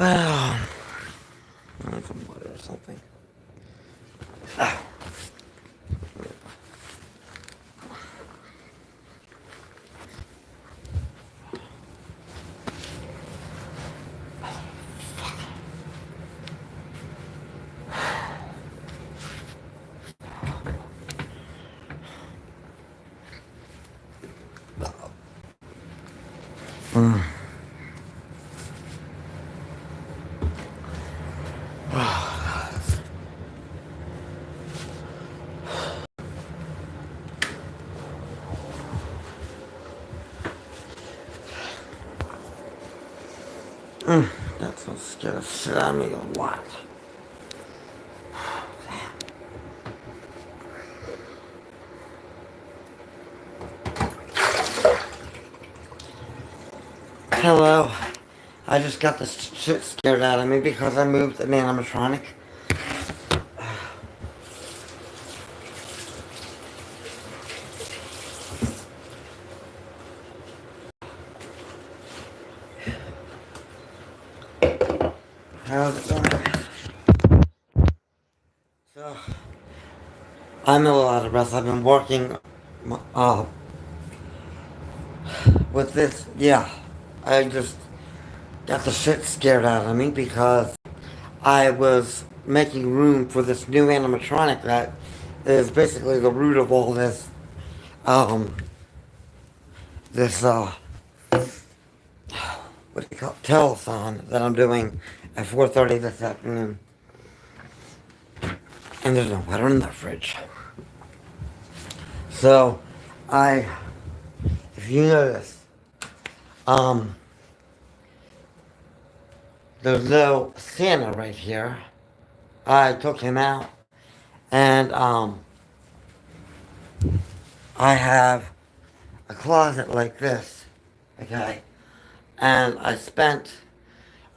Well, I need some water or something. Mm. That's what scared the shit out of me a lot. Hello. I just got the shit scared out of me because I moved an animatronic. How's it going? So, I'm a little out of breath. I've been working uh, with this. Yeah, I just got the shit scared out of me because I was making room for this new animatronic that is basically the root of all this, um, this, what do you call it, telethon that I'm doing at 4:30 this afternoon. And there's no water in the fridge. So, I, if you notice, um, there's no Santa right here. I took him out, and, I have a closet like this, okay? And I spent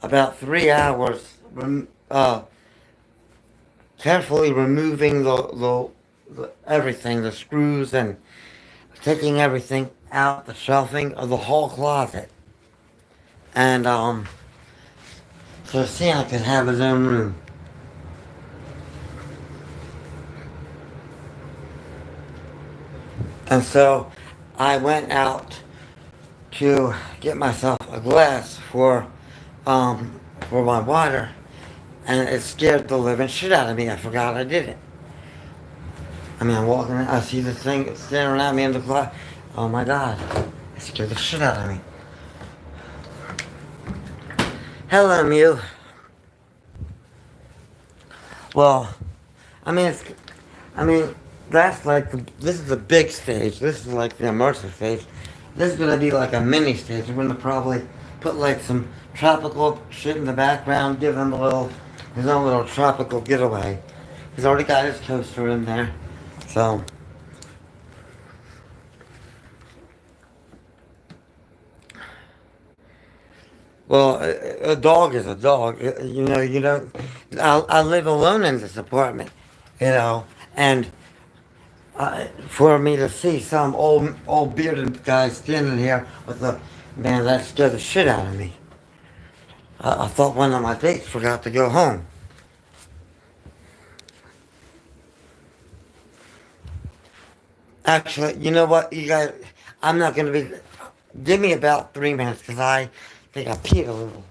about 3 hours carefully removing the everything, the screws, and taking everything out the shelving of the whole closet. And so Santa could have his own room. And so I went out to get myself a glass for my water, and it scared the living shit out of me. I forgot I did it. I mean, I'm walking, I see this thing staring at me in the closet. Oh my god, it scared the shit out of me. Hello, Mew. Well, I mean, I mean, that's like this is the big stage. This is like the immersive stage. This is gonna be like a mini stage. We're gonna probably put like some tropical shit in the background, give him a little his own little tropical getaway. He's already got his coaster in there, so. Well, a dog is a dog. You know. I live alone in this apartment, and for me to see some old bearded guy standing here with a man that scared the shit out of me. I thought one of my dates forgot to go home. Actually, you know what, you guys, I'm not gonna be. Give me about 3 minutes because I think I peed a little.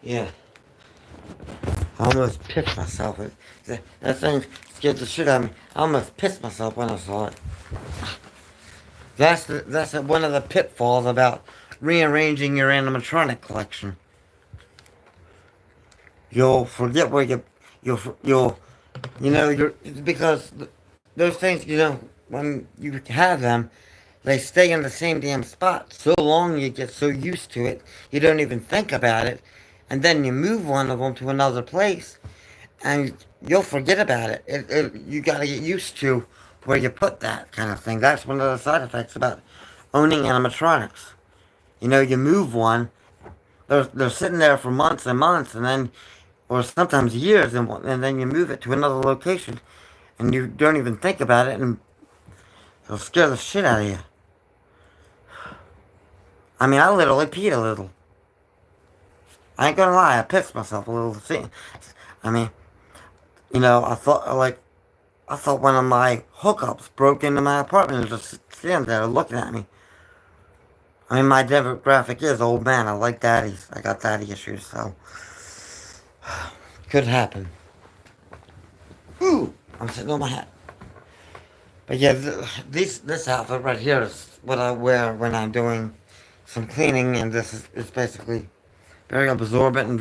Yeah. I almost pissed myself. That thing scared the shit out of me. I almost pissed myself when I saw it. That's one of the pitfalls about rearranging your animatronic collection. You'll forget where you'll you're because those things when you have them, they stay in the same damn spot so long you get so used to it you don't even think about it, and then you move one of them to another place and you'll forget about it. You got to get used to where you put that kind of thing. That's one of the side effects about owning animatronics. You move one, they're sitting there for months and months, and then, or sometimes years, and then you move it to another location, and you don't even think about it, and it'll scare the shit out of you. I mean, I literally peed a little. I ain't gonna lie, I pissed myself a little. See, I mean, I thought one of my hookups broke into my apartment and just standing there looking at me. I mean, my demographic is old man. I like daddies. I got daddy issues, so could happen. Ooh, I'm sitting on my hat. But yeah, this outfit right here is what I wear when I'm doing some cleaning, and this is basically very absorbent and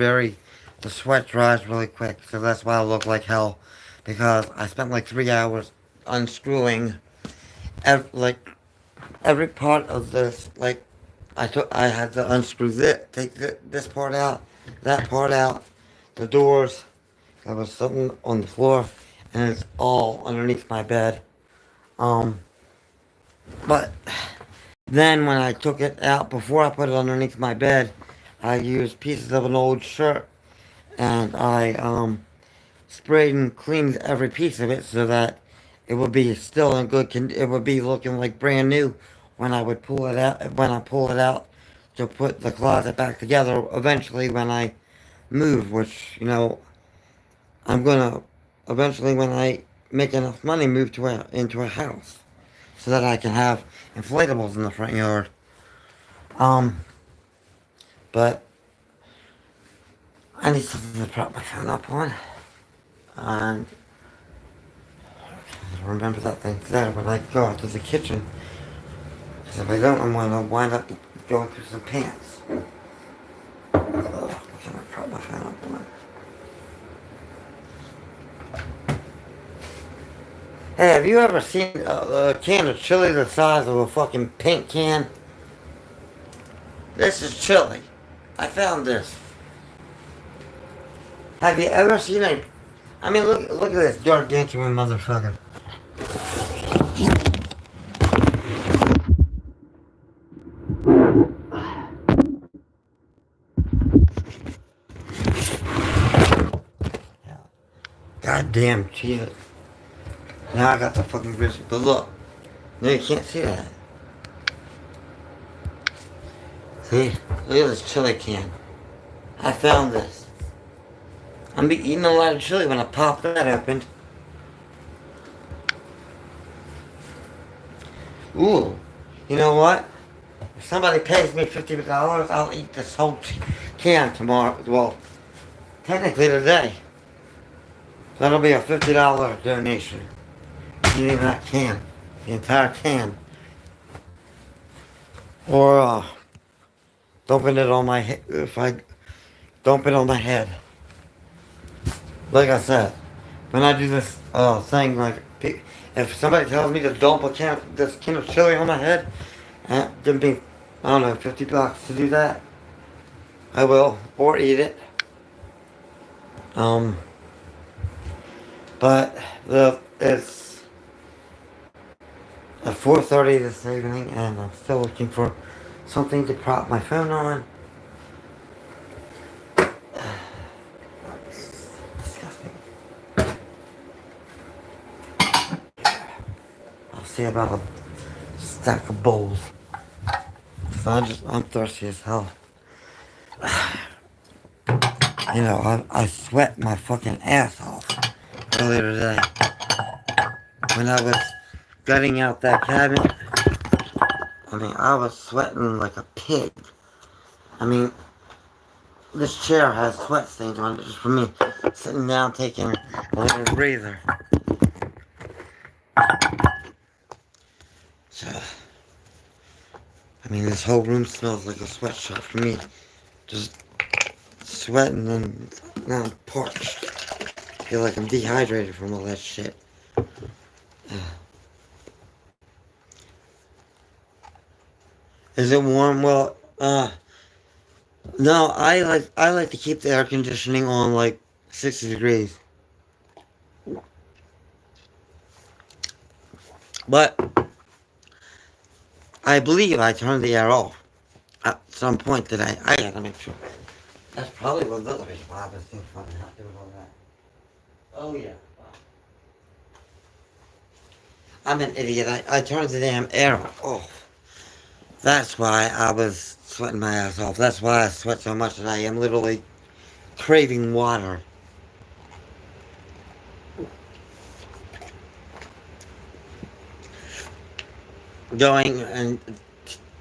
the sweat dries really quick, so that's why I look like hell, because I spent like 3 hours unscrewing every part of this. Like, I had to unscrew take this part out, that part out, the doors. There was something on the floor, and it's all underneath my bed. Um, but then when I took it out, before I put it underneath my bed, I used pieces of an old shirt, and I sprayed and cleaned every piece of it so that it would be still in good condition. It would be looking like brand new when I would pull it out. When I pull it out to put the closet back together, eventually when I move, which I'm gonna eventually, when I make enough money, move into a house so that I can have inflatables in the front yard. Um, but I need something to prop my phone up on, and remember that thing there when I go out to the kitchen. Because if I don't, I'm gonna wind up going through some pants. Ugh, I can't prop my phone up on. Hey, have you ever seen a can of chili the size of a fucking paint can? This is chili. I found this. Have you ever seen a... I mean, look at this gargantuan motherfucker. Goddamn Jesus. Now I got the fucking brisket. But look. No, you can't see that. See? Look at this chili can. I found this. I'm eating a lot of chili when I pop that open. Ooh. You know what? If somebody pays me $50, I'll eat this whole can tomorrow. Well, technically today. That'll be a $50 donation. Eating that can. The entire can. Or, dumping it on my head. If I dump it on my head. Like I said, when I do this thing, like, if somebody tells me to dump this can of chili on my head, and give me, I don't know, $50 to do that, I will. Or eat it. But it's at 4:30 this evening, and I'm still looking for something to prop my phone on. Disgusting. I'll see about a stack of bowls. So I'm thirsty as hell. I sweat my fucking ass off earlier today when I was gutting out that cabinet. I mean, I was sweating like a pig. I mean, this chair has sweat stains on it just from me sitting down taking a little breather. So, I mean, this whole room smells like a sweatshop for me. Just sweating and now I'm parched. I feel like I'm dehydrated from all that shit. Is it warm? Well, no, I like to keep the air conditioning on like 60 degrees. But I believe I turned the air off at some point today. I gotta make sure. That's probably one of the other reasons why I was thinking about not doing all that. Oh yeah. I'm an idiot. I turned the damn air off. That's why I was sweating my ass off. That's why I sweat so much today. I'm literally craving water. Going and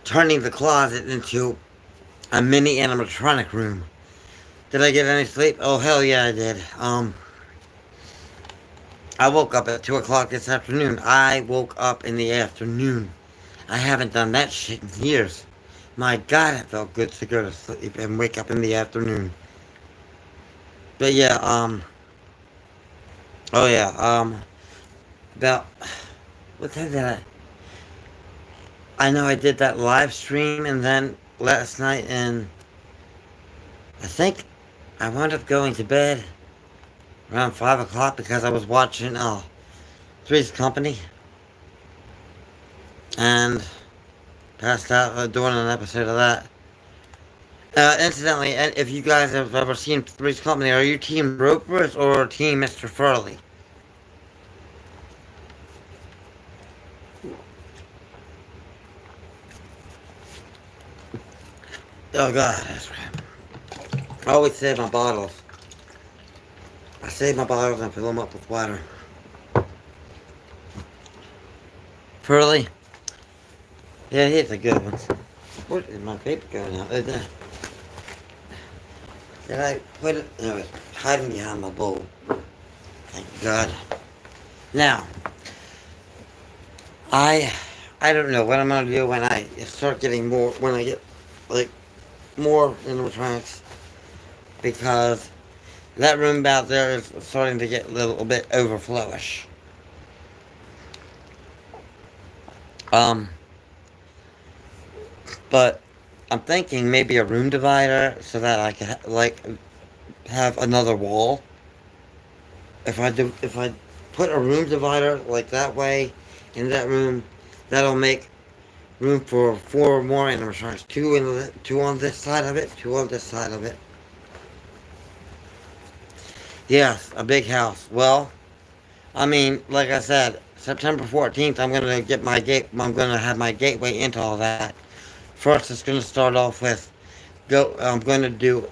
turning the closet into a mini animatronic room. Did I get any sleep? Oh hell yeah I did. I woke up at 2 o'clock this afternoon. I woke up in the afternoon. I haven't done that shit in years. My God, it felt good to go to sleep and wake up in the afternoon. But yeah, oh yeah, about, what time did I know I did that live stream and then last night and I think I wound up going to bed around 5 o'clock because I was watching, Three's Company and passed out during an episode of that. Incidentally, if you guys have ever seen Three's Company, are you Team Ropers or Team Mr. Furley? Oh God, that's right. I always save my bottles. I save my bottles and fill them up with water. Furley? Yeah, he's a good one. Where is my paper going out? Did I put it? No, it's hiding behind my bowl. Thank God. Now, I I don't know what I'm gonna do when I start getting more, when I get like more animatronics, because that room out there is starting to get a little bit overflowish. Um, but I'm thinking maybe a room divider so that I can have another wall. If I put a room divider like that way in that room, that'll make room for four more animatronics. Two on this side of it, two on this side of it. Yes, a big house. Well, I mean, like I said, September 14th, I'm gonna get my gate. I'm gonna have my gateway into all that. First, it's gonna start off with go. I'm gonna do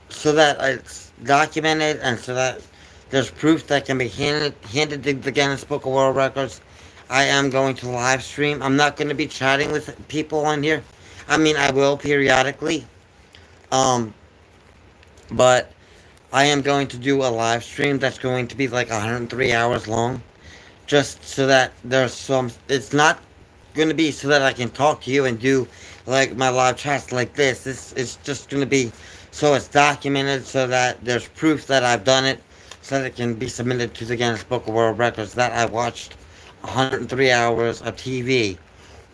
so that it's documented and so that there's proof that can be handed to the Guinness Book of World Records. I am going to live stream. I'm not going to be chatting with people on here. I mean, I will periodically, um, but I am going to do a live stream that's going to be like 103 hours long, just so that there's some. It's not going to be so that I can talk to you and do like my live chats like this. This is just going to be so it's documented, so that there's proof that I've done it, so that it can be submitted to the Guinness Book of World Records that I watched 103 hours of TV.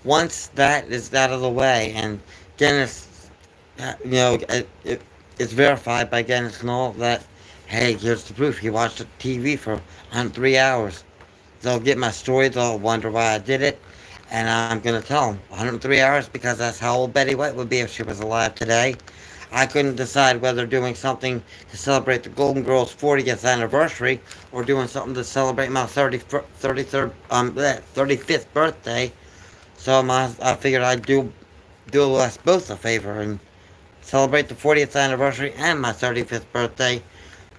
Once that is out of the way and Guinness, it's verified by Guinness and all that, hey, here's the proof. He watched the TV for 103 hours. They'll get my story. They'll wonder why I did it. And I'm going to tell them 103 hours because that's how old Betty White would be if she was alive today. I couldn't decide whether doing something to celebrate the Golden Girls' 40th anniversary or doing something to celebrate my 35th birthday. So I figured I'd do us both a favor and celebrate the 40th anniversary and my 35th birthday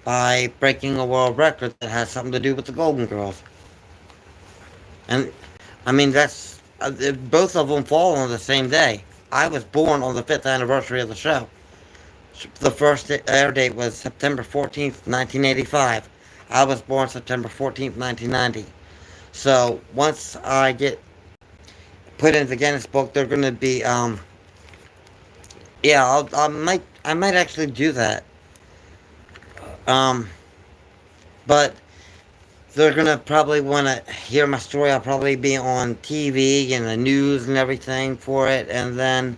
by breaking a world record that has something to do with the Golden Girls. And I mean, that's both of them fall on the same day. I was born on the 5th anniversary of the show. The first air date was September 14th, 1985. I was born September 14th, 1990. So once I get put into the Guinness book, they're going to be yeah, I might actually do that. Um, but they're gonna probably want to hear my story. I'll probably be on TV and the news and everything for it, and then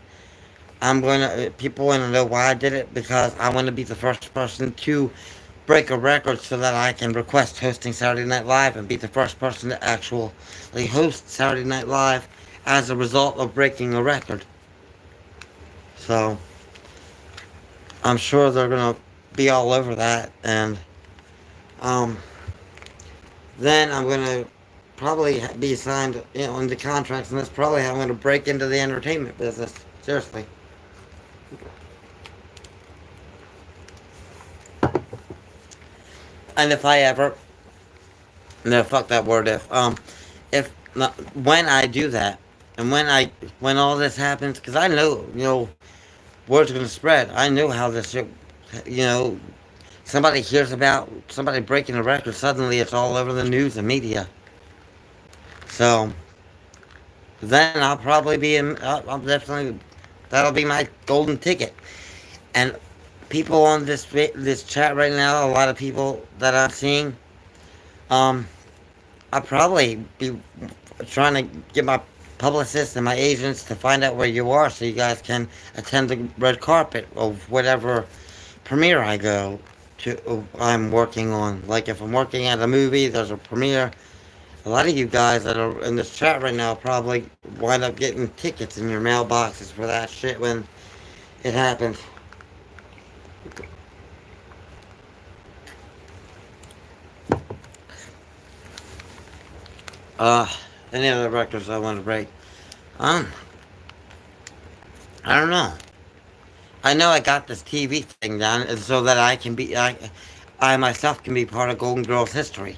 people want to know why I did it because I want to be the first person to break a record so that I can request hosting Saturday Night Live and be the first person to actually host Saturday Night Live as a result of breaking a record. So I'm sure they're gonna be all over that, and um, then I'm gonna probably be signed into contracts, and that's probably how I'm gonna break into the entertainment business. Seriously. And if I ever, no, fuck that word. If when I do that, and when all this happens, because I know, word's gonna spread. I know how this shit, you know, somebody hears about somebody breaking a record, suddenly it's all over the news and media. So then I'll probably be in. I'll definitely, that'll be my golden ticket. And people on this chat right now, a lot of people that I'm seeing, um, I'll probably be trying to get my publicists and my agents to find out where you are so you guys can attend the red carpet of whatever premiere I go to. I'm working on. Like if I'm working at a movie, there's a premiere. A lot of you guys that are in this chat right now probably wind up getting tickets in your mailboxes for that shit when it happens. Uh, any other records I want to break? Um, I don't know. I know I got this TV thing done so that I myself can be part of Golden Girls history.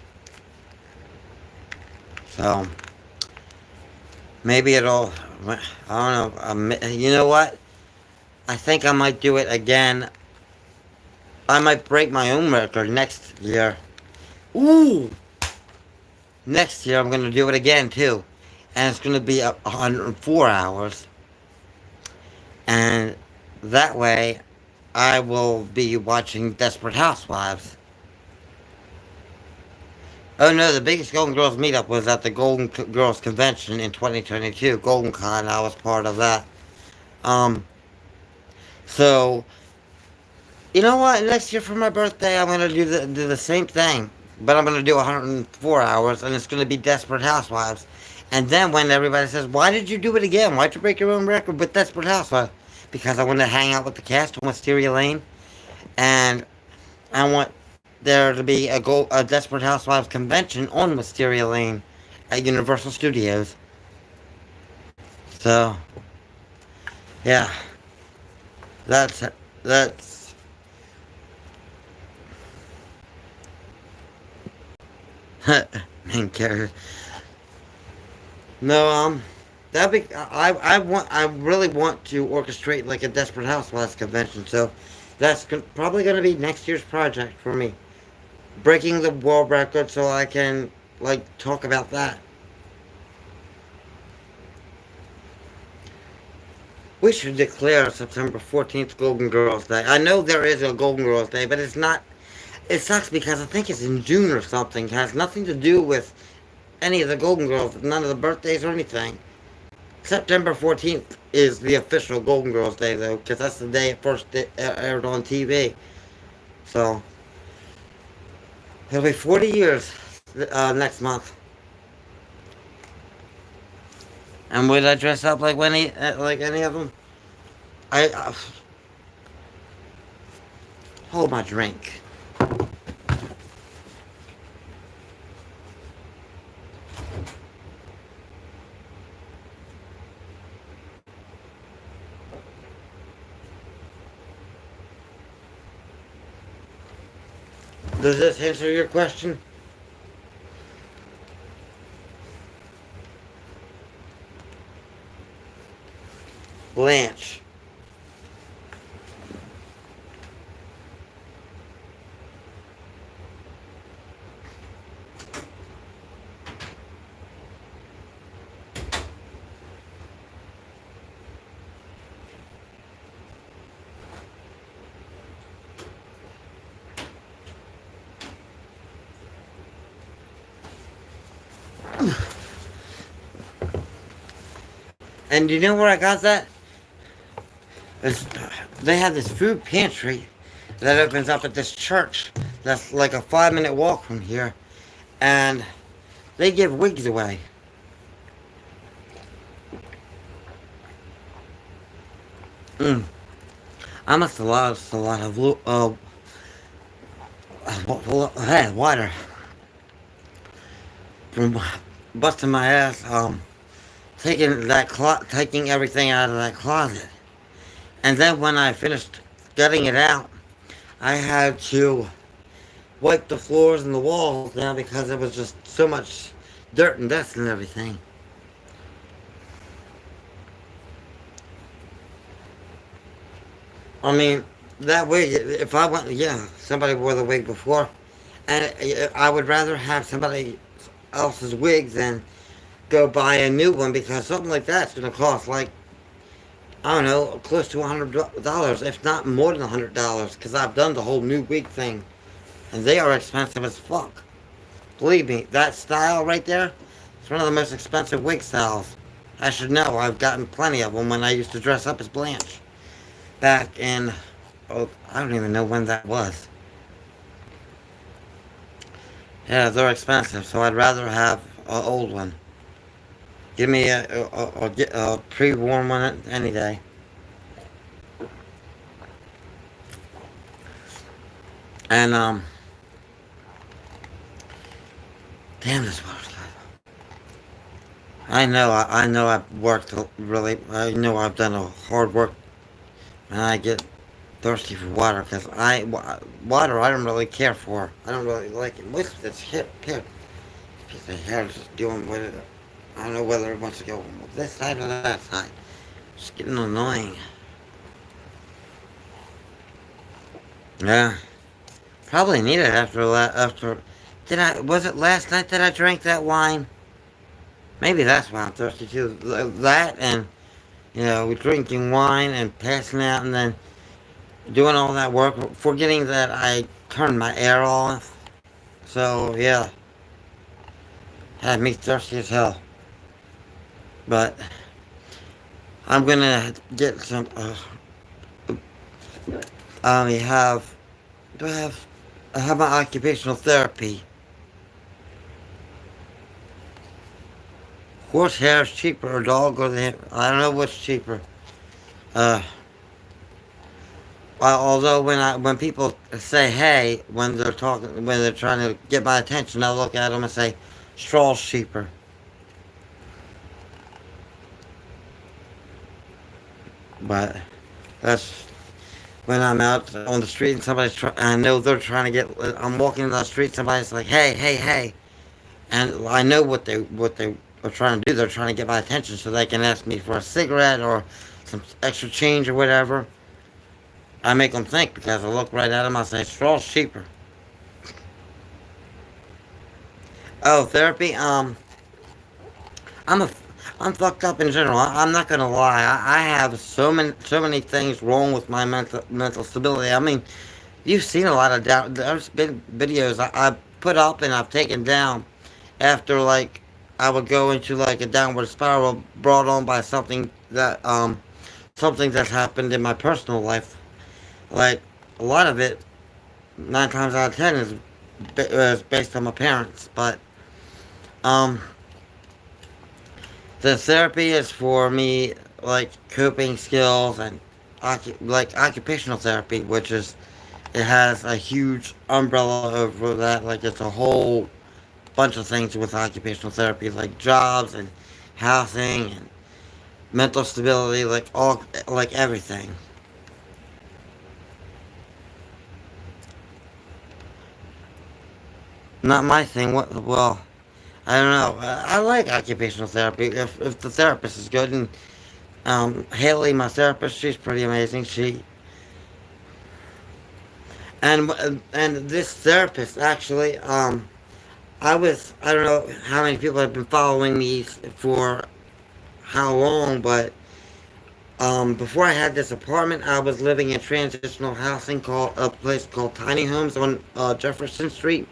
So maybe it'll. I don't know. You know what? I think I might do it again. I might break my own record next year. Ooh! Next year I'm gonna do it again too, and it's gonna be 104 hours, and that way I will be watching Desperate Housewives. Oh no, the biggest Golden Girls meetup was at the Golden Girls convention in 2022, Golden Con. I was part of that. Um, so you know what? Next year for my birthday, I'm gonna do the same thing, but I'm gonna do 104 hours, and it's gonna be Desperate Housewives. And then when everybody says, "Why did you do it again? Why'd you break your own record with Desperate Housewives?" Because I want to hang out with the cast on Wisteria Lane, and I want there to be a Desperate Housewives convention on Wisteria Lane at Universal Studios. So yeah, that's main character. No, that be I really want to orchestrate like a Desperate Housewives convention. So that's probably going to be next year's project for me. Breaking the world record so I can like talk about that. We should declare September 14th Golden Girls Day. I know there is a Golden Girls Day, but it's not. It sucks because I think it's in June or something. It has nothing to do with any of the Golden Girls, none of the birthdays or anything. September 14th is the official Golden Girls Day, though, because that's the day it first aired on TV. So, it'll be 40 years next month. And would I dress up like any of them? I hold my drink. Does this answer your question? Blanche. And you know where I got that? It's, they have this food pantry that opens up at this church that's like a 5 minute walk from here. And they give wigs away. Mm. I must have lost a lot of water from busting my ass, taking everything out of that closet. And then when I finished getting it out, I had to wipe the floors and the walls down because there was just so much dirt and dust and everything. I mean, that wig, if I went, yeah, somebody wore the wig before, and I would rather have somebody else's wig than go buy a new one because something like that's going to cost like, I don't know, close to $100, if not more than $100, because I've done the whole new wig thing, and they are expensive as fuck. Believe me, that style right there is one of the most expensive wig styles. I should know. I've gotten plenty of them when I used to dress up as Blanche back in, oh, I don't even know when that was. Yeah, they're expensive, so I'd rather have an old one. Give me a pre-worn one any day. And damn, this water's good. I know I've worked really. I know I've done a hard work, and I get thirsty for water because water I don't really care for. I don't really like it. Most of it's here. Piece of hair is just doing with it. I don't know whether it wants to go this side or that side. It's getting annoying. Yeah, probably need it after. Did I? Was it last night that I drank that wine? Maybe that's why I'm thirsty too. That and drinking wine and passing out and then doing all that work, forgetting that I turned my air off. So yeah, had me thirsty as hell. But I'm gonna get some. I have. Do I have? I have my occupational therapy. Horse hair is cheaper, or dog, or I don't know what's cheaper. Uh, although when people say hey when they're trying to get my attention, I look at them and say straw's cheaper. But that's when I'm out on the street and I know they're trying to get. I'm walking in the street, somebody's like hey hey hey, and I know what they are trying to do. They're trying to get my attention so they can ask me for a cigarette or some extra change or whatever. I make them think because I look right at them. I say straw's cheaper. Oh, therapy. I'm a I'm fucked up in general. I'm not gonna lie. I have so many things wrong with my mental stability. I mean, you've seen a lot of down. There's been videos I put up and I've taken down after like I would go into like a downward spiral brought on by something that's happened in my personal life. Like a lot of it, 9 times out of 10 is based on my parents. But um, the therapy is for me like coping skills and like occupational therapy, which is it has a huge umbrella over that. Like it's a whole bunch of things with occupational therapy, like jobs and housing and mental stability, like everything. Not my thing. What? Well, I don't know. I like occupational therapy if the therapist is good. And Haley, my therapist, she's pretty amazing. And this therapist actually, I don't know how many people have been following me for how long, but before I had this apartment, I was living in transitional housing called a place called Tiny Homes on Jefferson Street,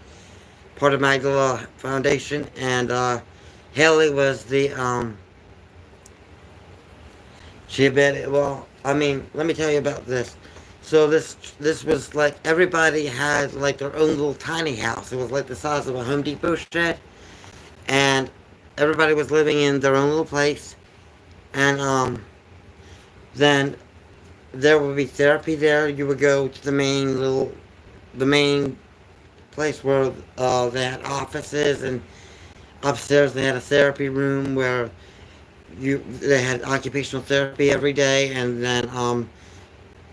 part of Magdala Foundation, and Haley was She bet. Well, I mean, let me tell you about this. So this was like everybody had like their own little tiny house. It was like the size of a Home Depot shed, and everybody was living in their own little place. And then there would be therapy there. You would go to the main place where they had offices, and upstairs they had a therapy room where they had occupational therapy every day, and then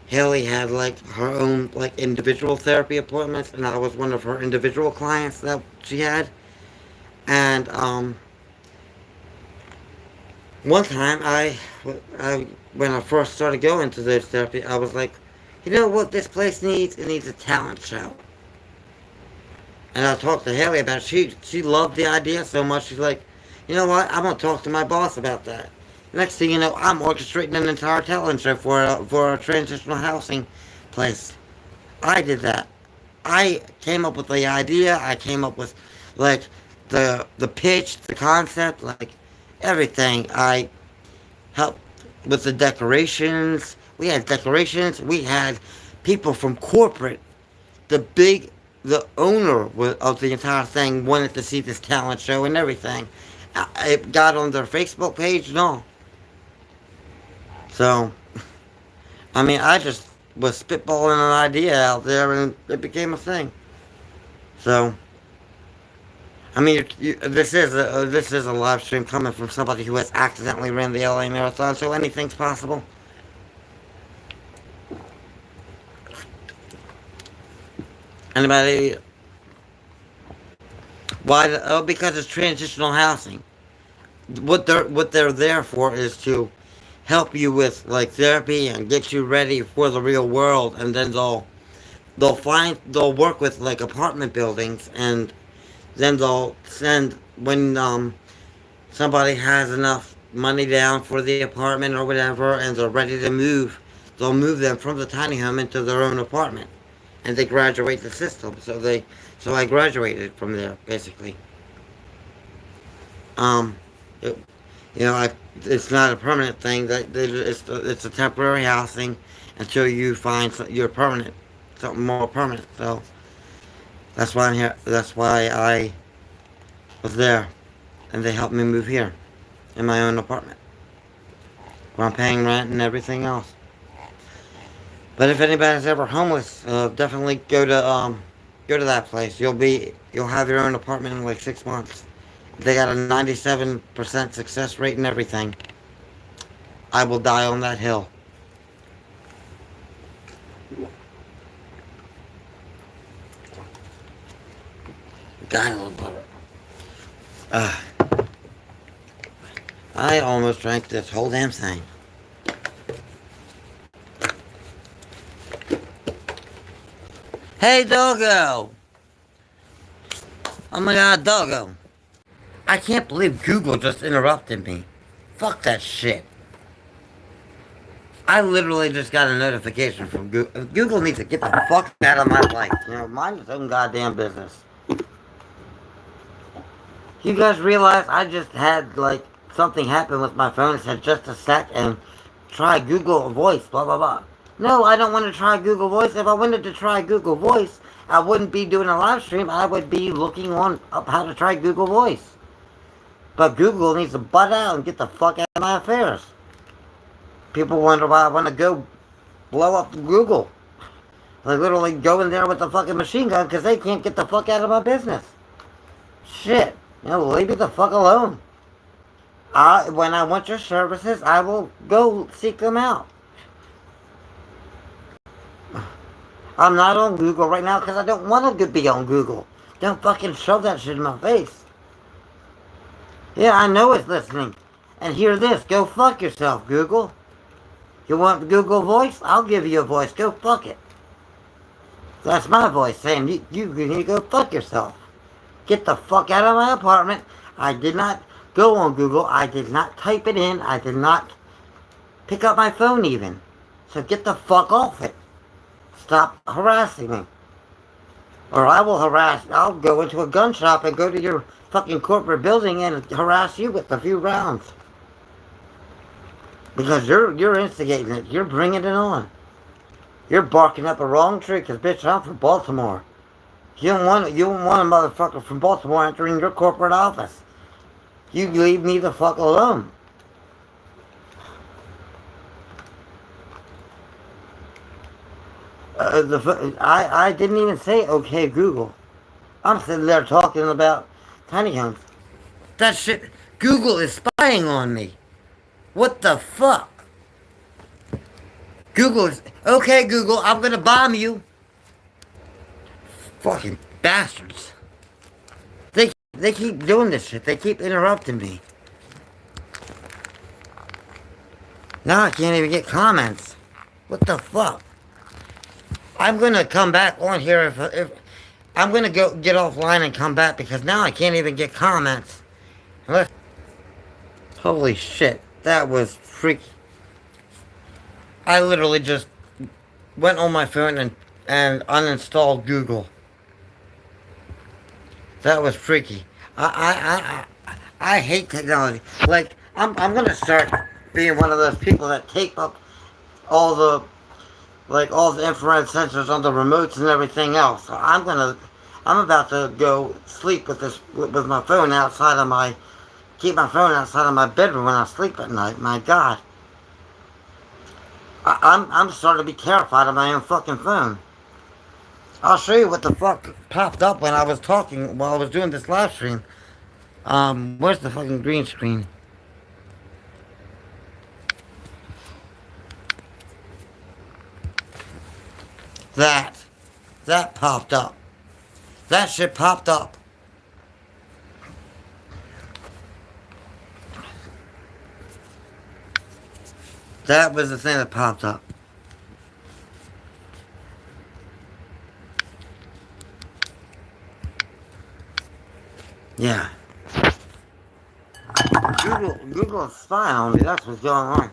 Haley had like her own like individual therapy appointments, and I was one of her individual clients that she had. And one time I when I first started going to this therapy, I was like, you know what this place needs? It needs a talent show. And I talked to Haley about it. She loved the idea so much. She's like, you know what? I'm gonna talk to my boss about that. Next thing you know, I'm orchestrating an entire talent show for a transitional housing place. I did that. I came up with the idea. I came up with like the pitch, the concept, like everything. I helped with the decorations. We had decorations. We had people from corporate. The big, the owner of the entire thing wanted to see this talent show and everything. It got on their Facebook page and all. So, I mean, I just was spitballing an idea out there and it became a thing. So, I mean, this is a live stream coming from somebody who has accidentally ran the LA Marathon, so anything's possible. Anybody? Why? Oh, because it's transitional housing. What they're there for is to help you with like therapy and get you ready for the real world, and then they'll work with like apartment buildings, and then they'll send when somebody has enough money down for the apartment or whatever, and they're ready to move. They'll move them from the tiny home into their own apartment, and they graduate the system. So I graduated from there basically. Um, it, it's not a permanent thing. It's a temporary housing until you find your permanent, something more permanent. So that's why I'm here. That's why I was there, and they helped me move here in my own apartment, where I'm paying rent and everything else. But if anybody's ever homeless, definitely go to that place. You'll have your own apartment in like 6 months. They got a 97% success rate and everything. I will die on that hill. Got a little butter. Uh, I almost drank this whole damn thing. Hey, doggo! Oh my god, doggo. I can't believe Google just interrupted me. Fuck that shit. I literally just got a notification from Google. Google needs to get the fuck out of my life. You know, mind its own goddamn business. You guys realize I just had, like, something happen with my phone. It said just a sec and try Google Voice, blah, blah, blah. No, I don't want to try Google Voice. If I wanted to try Google Voice, I wouldn't be doing a live stream. I would be looking on up how to try Google Voice. But Google needs to butt out and get the fuck out of my affairs. People wonder why I want to go blow up Google. They literally go in there with the fucking machine gun because they can't get the fuck out of my business. Shit. You know, leave me the fuck alone. When I want your services, I will go seek them out. I'm not on Google right now because I don't want to be on Google. Don't fucking shove that shit in my face. Yeah, I know it's listening. And hear this. Go fuck yourself, Google. You want Google Voice? I'll give you a voice. Go fuck it. That's my voice saying you need to go fuck yourself. Get the fuck out of my apartment. I did not go on Google. I did not type it in. I did not pick up my phone even. So get the fuck off it. Stop harassing me. Or I will harass. I'll go into a gun shop and go to your fucking corporate building and harass you with a few rounds. Because you're instigating it. You're bringing it on. You're barking up a wrong tree. Because bitch, I'm from Baltimore. You don't want a motherfucker from Baltimore entering your corporate office. You leave me the fuck alone. I didn't even say okay Google. I'm sitting there talking about tiny homes. That shit. Google is spying on me. What the fuck? Google is okay. Google, I'm gonna bomb you. Fucking bastards. They keep doing this shit. They keep interrupting me. Now I can't even get comments. What the fuck? I'm gonna come back on here if I'm gonna go get offline and come back because now I can't even get comments. Holy shit, that was freaky. I literally just went on my phone and uninstalled Google. That was freaky. I hate technology. Like I'm gonna start being one of those people that tape up all the all the infrared sensors on the remotes and everything else. So I'm about to go sleep with my phone outside of my keep my phone outside of my bedroom when I sleep at night. My God, I'm starting to be terrified of my own fucking phone. I'll show you what the fuck popped up when I was talking while I was doing this live stream. Where's the fucking green screen? That popped up. That shit popped up. That was the thing that popped up. Yeah. Google is spying on me. That's what's going on.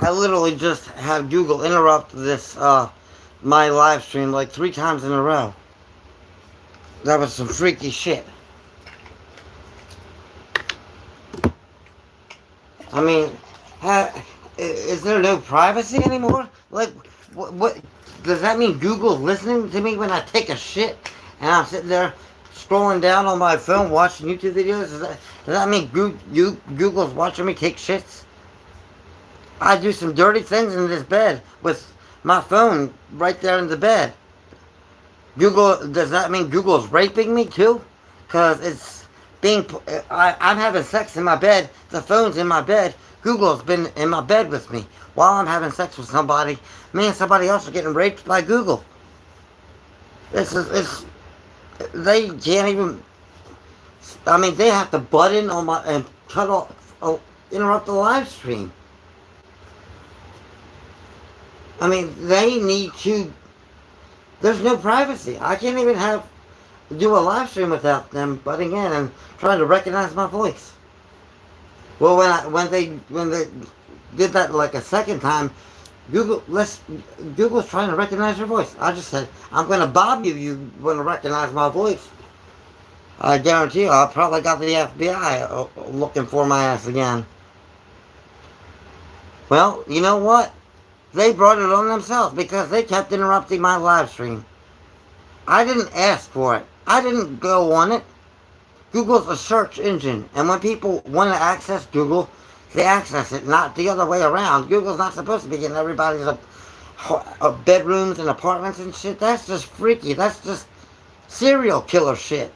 I literally just had Google interrupt this, my live stream like 3 times in a row. That was some freaky shit. I mean, is there no privacy anymore? Like, what does that mean? Google's listening to me when I take a shit, and I'm sitting there scrolling down on my phone watching YouTube videos? Does that mean Google's watching me take shits? I do some dirty things in this bed with my phone right there in the bed. Does that mean Google's raping me too? Because I'm having sex in my bed, the phone's in my bed, Google's been in my bed with me while I'm having sex with somebody. Me and somebody else are getting raped by Google. They can't even, I mean, they have to butt in on and cut off, interrupt the live stream. I mean, they need to, there's no privacy. I can't even do a live stream without them butting in and trying to recognize my voice. Well, when they did that like a second time, Google's trying to recognize your voice. I just said, I'm going to bob you. You want to recognize my voice? I guarantee you, I probably got the FBI looking for my ass again. Well, you know what? They brought it on themselves because they kept interrupting my live stream. I didn't ask for it. I didn't go on it. Google's a search engine. And when people want to access Google, they access it, not the other way around. Google's not supposed to be getting everybody's bedrooms and apartments and shit. That's just freaky. That's just serial killer shit.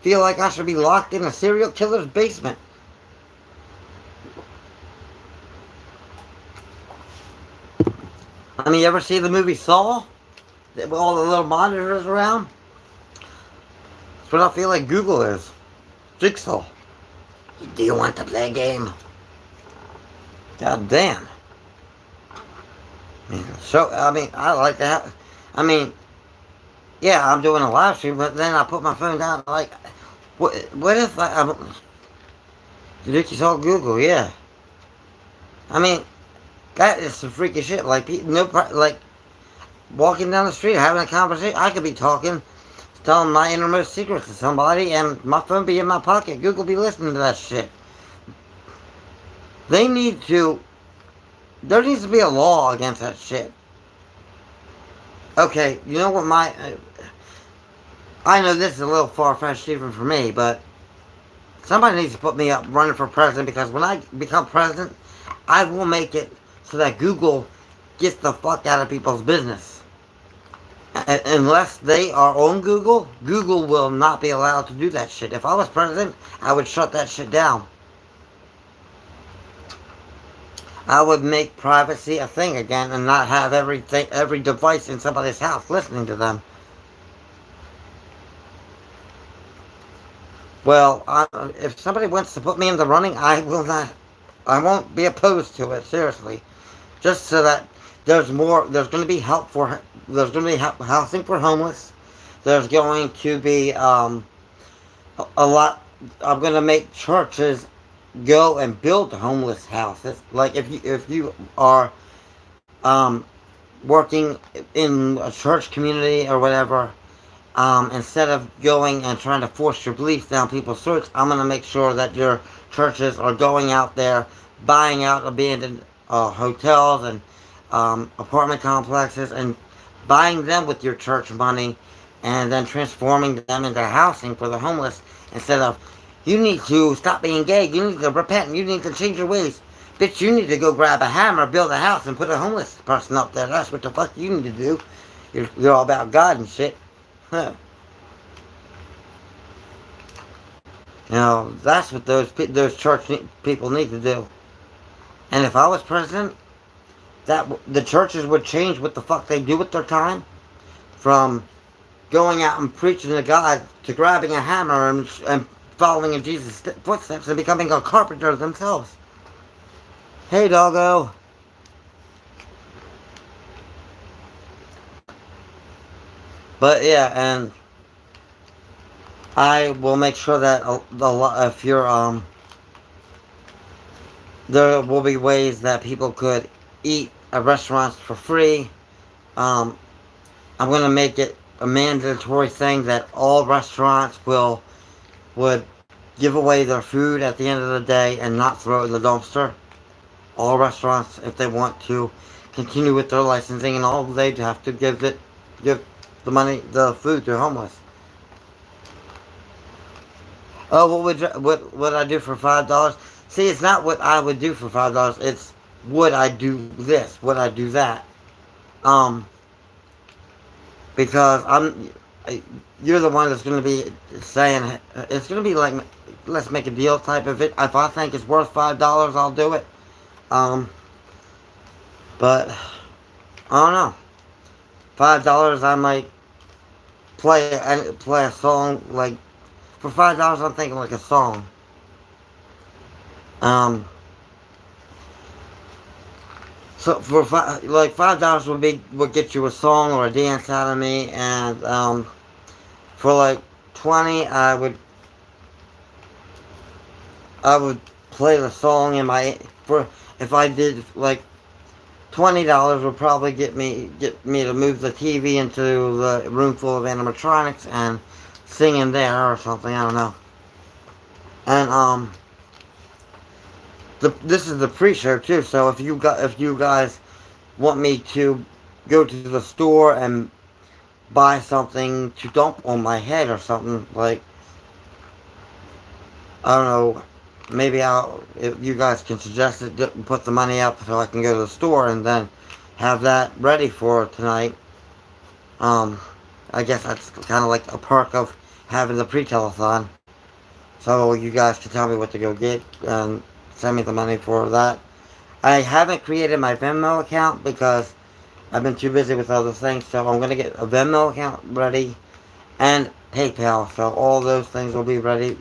Feel like I should be locked in a serial killer's basement. I mean, you ever see the movie Saw? With all the little monitors around? That's what I feel like Google is. Jigsaw. Do you want to play a game? God damn. I like that. I mean, yeah, I'm doing a live stream, but then I put my phone down, like, what if you saw Google, yeah. I mean, that is some freaky shit. Like, walking down the street, having a conversation, I could be talking, telling my innermost secrets to somebody, and my phone be in my pocket. Google be listening to that shit. They need to. There needs to be a law against that shit. Okay, you know what my. I know this is a little far fetched even for me, but somebody needs to put me up running for president because when I become president, I will make it so that Google gets the fuck out of people's business. Unless they are on Google, Google will not be allowed to do that shit. If I was president, I would shut that shit down. I would make privacy a thing again and not have every device in somebody's house listening to them. Well, if somebody wants to put me in the running, I will not. I won't be opposed to it. Seriously, just so that there's more. There's going to be help for. There's going to be housing for homeless. There's going to be a lot. I'm going to make churches go and build homeless houses. Like if you are um, working in a church community or whatever, instead of going and trying to force your beliefs down people's throats, I'm going to make sure that your churches are going out there, buying out abandoned hotels and apartment complexes and buying them with your church money and then transforming them into housing for the homeless instead of, you need to stop being gay, you need to repent, you need to change your ways. Bitch, you need to go grab a hammer, build a house, and put a homeless person up there. That's what the fuck you need to do. You're all about God and shit. Huh. You know, that's what those church people need to do. And if I was president, that the churches would change what the fuck they do with their time, from going out and preaching to God to grabbing a hammer and following in Jesus' footsteps and becoming a carpenter themselves. Hey, doggo. But yeah, and I will make sure that if you're there will be ways that people could eat at restaurants for free. Um, I'm gonna make it a mandatory thing that all restaurants would give away their food at the end of the day and not throw it in the dumpster. All restaurants, if they want to continue with their licensing and all, they have to give the food to homeless. Oh, what would I do for $5? See, it's not what I would do for $5. It's would I do this? Would I do that? Um, because you're the one that's going to be saying it's going to be like, let's make a deal type of it. If I think it's worth $5, I'll do it. Um, but I don't know. $5, I might play a song like. For $5, I'm thinking like a song. Um, so for $5 would get you a song or a dance out of me, and for like 20, I would play the song in my for if I did like $20 would probably get me to move the TV into the room full of animatronics and sing in there or something. I don't know. And this is the pre-show too. So if you guys want me to go to the store and buy something to dump on my head or something, like, I don't know, maybe if you guys can suggest it, put the money up so I can go to the store and then have that ready for tonight. I guess that's kind of like a perk of having the pre-telethon. So you guys can tell me what to go get and send me the money for that. I haven't created my Venmo account because I've been too busy with other things, so I'm going to get a Venmo account ready and PayPal, so all those things will be ready.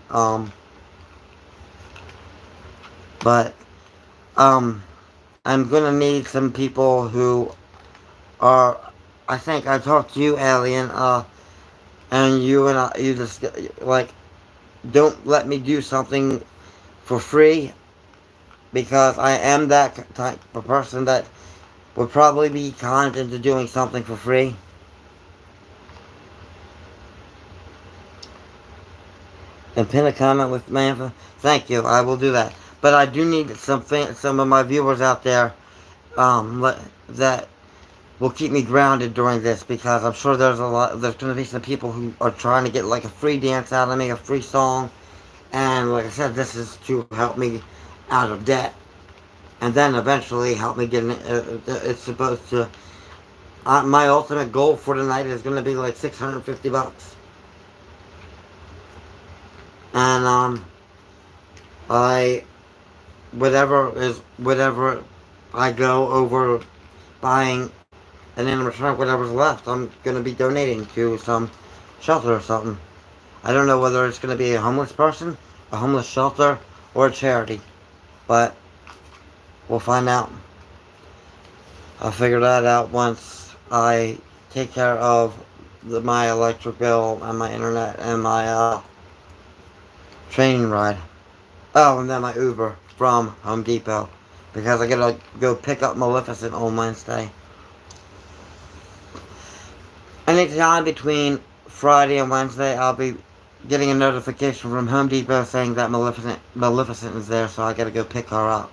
But I'm going to need some people who are, I think I talked to you, Alien, and you just, like, don't let me do something for free, because I am that type of person that would probably be conned into doing something for free. And pin a comment with Manfa. Thank you, I will do that. but I do need some of my viewers out there that will keep me grounded during this, because I'm sure there's going to be some people who are trying to get like a free dance out of me, a free song, and like I said, this is to help me out of debt, and then eventually help me get it's supposed to, my ultimate goal for tonight is going to be like $650. And I whatever I go over buying an animatronic, whatever's left, I'm gonna be donating to some shelter or something. I don't know whether it's gonna be a homeless person, a homeless shelter, or a charity, but we'll find out. I'll figure that out once I take care of my electric bill and my internet and my train ride. Oh, and then my Uber from Home Depot, because I gotta go pick up Maleficent on Wednesday. Anytime between Friday and Wednesday, I'll be getting a notification from Home Depot saying that Maleficent is there, so I gotta go pick her up.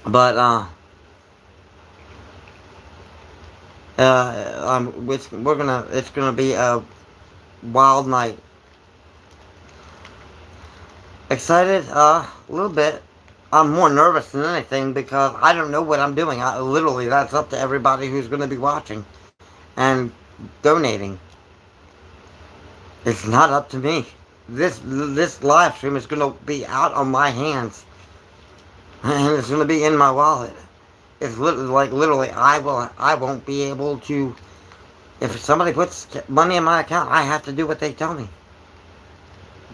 But it's gonna be a wild night. Excited? A little bit. I'm more nervous than anything because I don't know what I'm doing. Literally, that's up to everybody who's going to be watching and donating. It's not up to me. This live stream is going to be out on my hands, and it's going to be in my wallet. It's literally, I won't be able to. If somebody puts money in my account, I have to do what they tell me,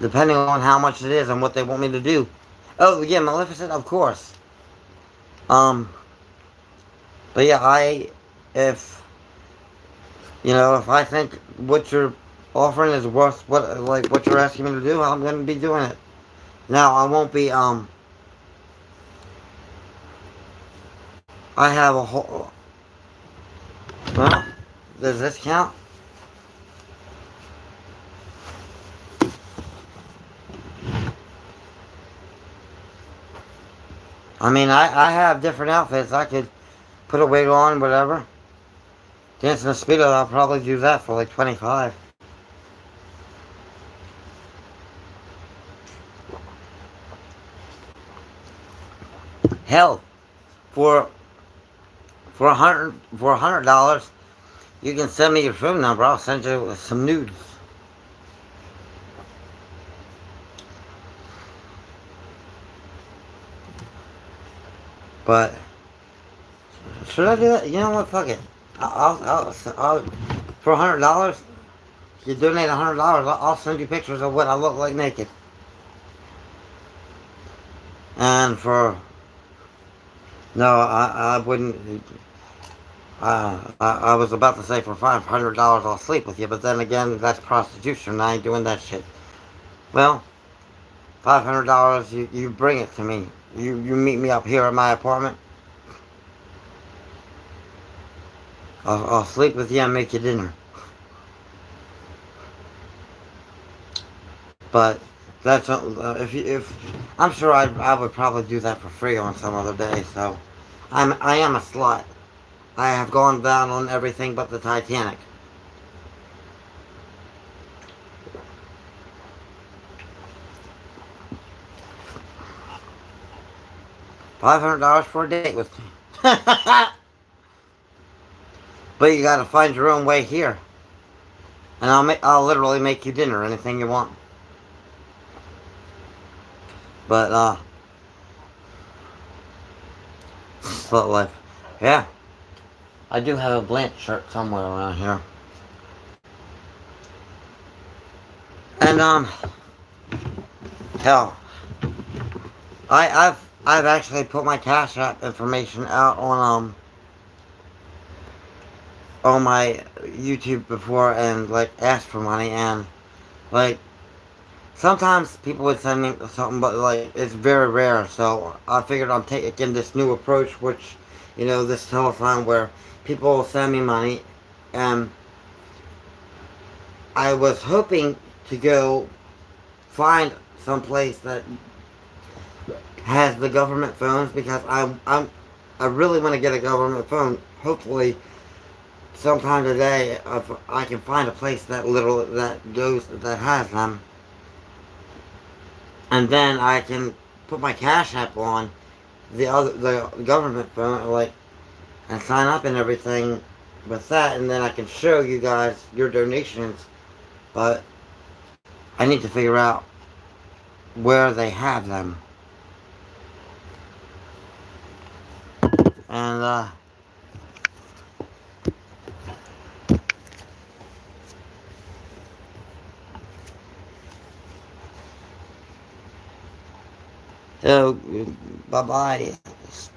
depending on how much it is and what they want me to do. Oh yeah, Maleficent, of course. But yeah, if if I think what you're offering is worth what you're asking me to do, I'm gonna be doing it. Now I won't be I have a whole. Well, does this count? I mean, I have different outfits. I could put a wig on, whatever. Dancing the Speedo, I'll probably do that for like 25. Hell, for $100, you can send me your phone number. I'll send you some nudes. But should I do that? You know what? Fuck it. I'll for $100. You donate $100. I'll send you pictures of what I look like naked. And for I wouldn't. I was about to say for $500 I'll sleep with you, but then again, that's prostitution. I ain't doing that shit. Well, $500, you bring it to me. You meet me up here at my apartment. I'll sleep with you and make you dinner. But that's if I'm sure I would probably do that for free on some other day. So I am a slut. I have gone down on everything but the Titanic. $500 for a date with me. But you gotta find your own way here. And I'll literally make you dinner, anything you want. But slut life. Yeah. I do have a Blanche shirt somewhere around here. And hell, I've actually put my Cash App information out on my YouTube before and like asked for money, and like sometimes people would send me something, but like it's very rare. So I figured I'm taking this new approach, which this telethon where people will send me money, and I was hoping to go find some place that has the government phones, because I really want to get a government phone. Hopefully, sometime today, if I can find a place that has them, and then I can put my Cash App on the government phone, like, and sign up and everything with that, and then I can show you guys your donations. But I need to figure out where they have them. And so bye bye,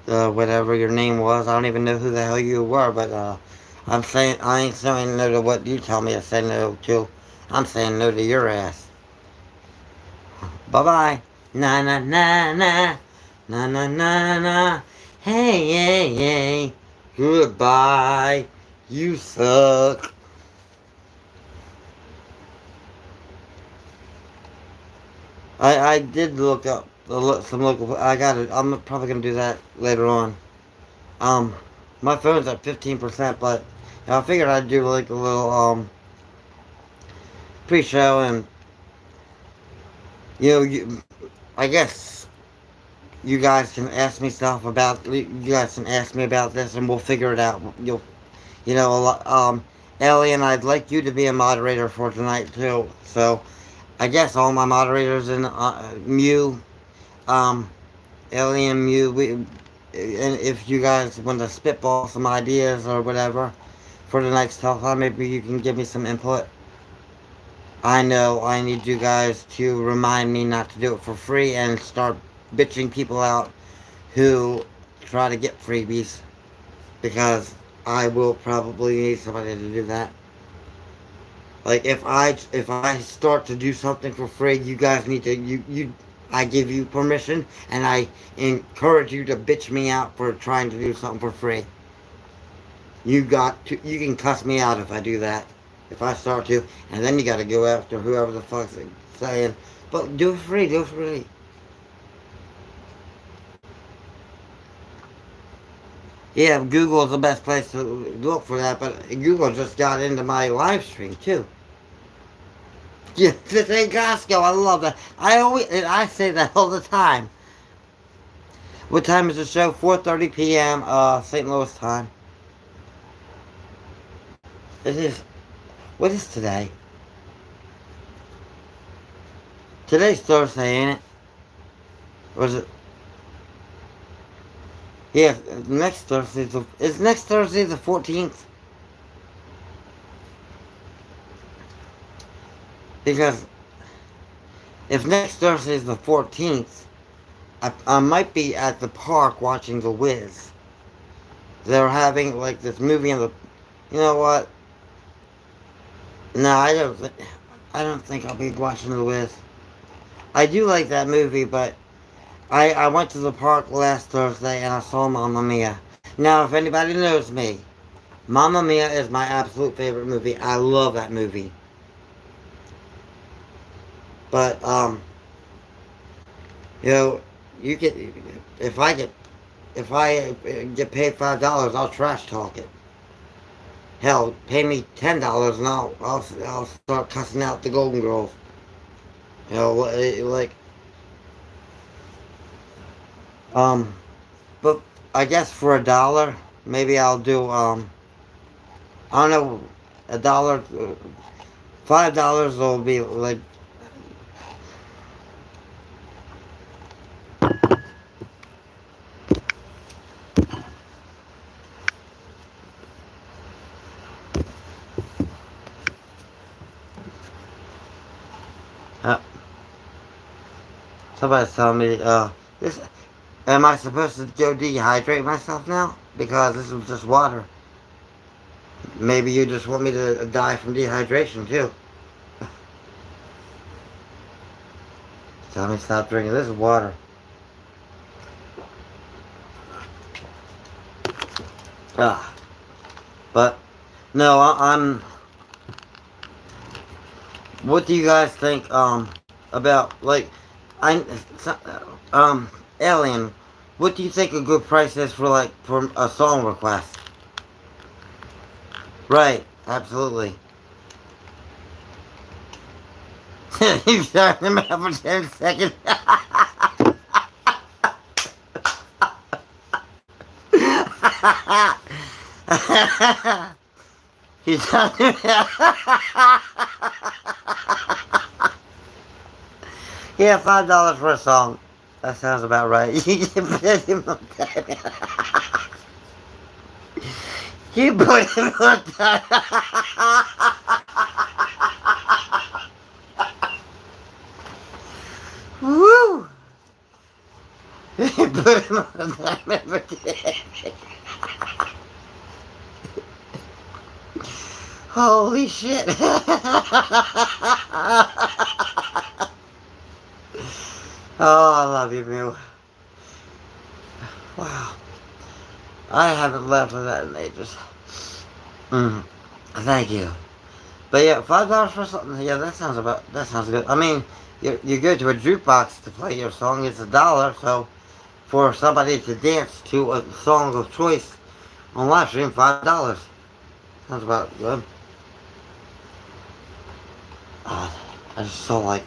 whatever your name was. I don't even know who the hell you were, but I ain't saying no to what you tell me to say no to. I'm saying no to your ass. Bye bye. Na na na na na na na na. Hey hey hey. Goodbye. You suck. I did look up some local. I got it. I'm probably gonna do that later on. Um, my phone's at 15%, but I figured I'd do like a little pre-show, and I guess you guys can ask me stuff about. You guys can ask me about this, and we'll figure it out. A lot. Alien, I'd like you to be a moderator for tonight too. So I guess all my moderators and Mew, um, Alien, Mew, and if you guys want to spitball some ideas or whatever for the next telethon, maybe you can give me some input. I know I need you guys to remind me not to do it for free and start bitching people out who try to get freebies, because I will probably need somebody to do that. Like if I start to do something for free, you guys need to I give you permission, and I encourage you to bitch me out for trying to do something for free. You can cuss me out if I do that. If I start to, and then you got to go after whoever the fuck's saying, but do it free, do it free. Yeah, Google's the best place to look for that, but Google just got into my live stream too. Yeah, this ain't Costco. I love that. I say that all the time. What time is the show? 4:30 p.m. St. Louis time. It is. What is today? Today's Thursday, ain't it? Or is it? Yeah, next Thursday. Is next Thursday the 14th? Because if next Thursday is the 14th, I might be at the park watching The Wiz. They're having like this movie in the. You know what? No, I don't think I'll be watching The Wiz. I do like that movie, but I went to the park last Thursday and I saw Mamma Mia. Now, if anybody knows me, Mamma Mia is my absolute favorite movie. I love that movie. But you know, you get if I get if I get paid $5, I'll trash talk it. Hell, pay me $10 and I'll start cussing out the Golden Girls. You know, like um, but I guess for $1, maybe I'll do I don't know, $1, $5 will be like. Uh, Somebody's telling me, this. Am I supposed to go dehydrate myself now? Because this is just water. Maybe you just want me to die from dehydration too. Tell me stop drinking. This is water. Ah, but no, I'm. What do you guys think? About like, I Alien, what do you think a good price is for like for a song request? Right, absolutely. He's talking about for 10 seconds. He's talking about. Yeah, $5 for a song. That sounds about right. You can put him on that. You put him on that. Woo! You put him on that. Holy shit. Oh, I love you, Mew. Wow. I haven't laughed with that in ages. Thank you. But yeah, $5 for something. Yeah, that sounds good. I mean, you go to a jukebox to play your song. It's $1. So for somebody to dance to a song of choice on live stream, $5 sounds about good. I just saw like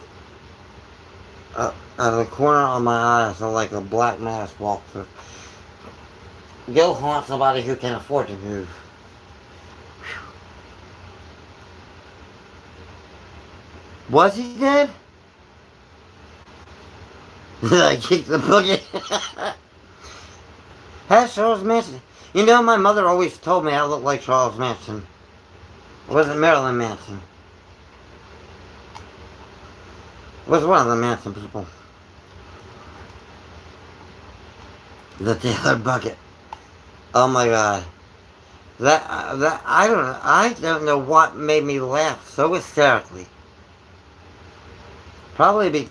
out of the corner of my eye, I saw like a black mass walk through. Go haunt somebody who can afford to move. Was he dead? I kicked the bucket. Has Charles Manson? You know, my mother always told me I looked like Charles Manson. It wasn't Marilyn Manson. It was one of the Manson people. The Taylor bucket. Oh my god. I don't know what made me laugh so hysterically. Probably be,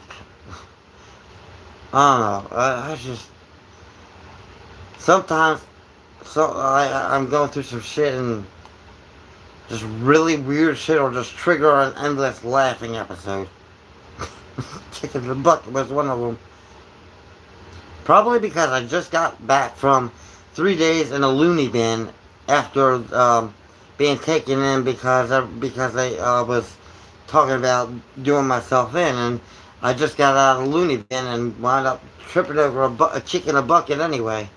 I don't know. I just sometimes I'm going through some shit and just really weird shit will just trigger an endless laughing episode. Kicking the bucket was one of them. Probably because I just got back from 3 days in a loony bin after being taken in because I was talking about doing myself in, and I just got out of the loony bin and wound up tripping over a chick in a bucket anyway.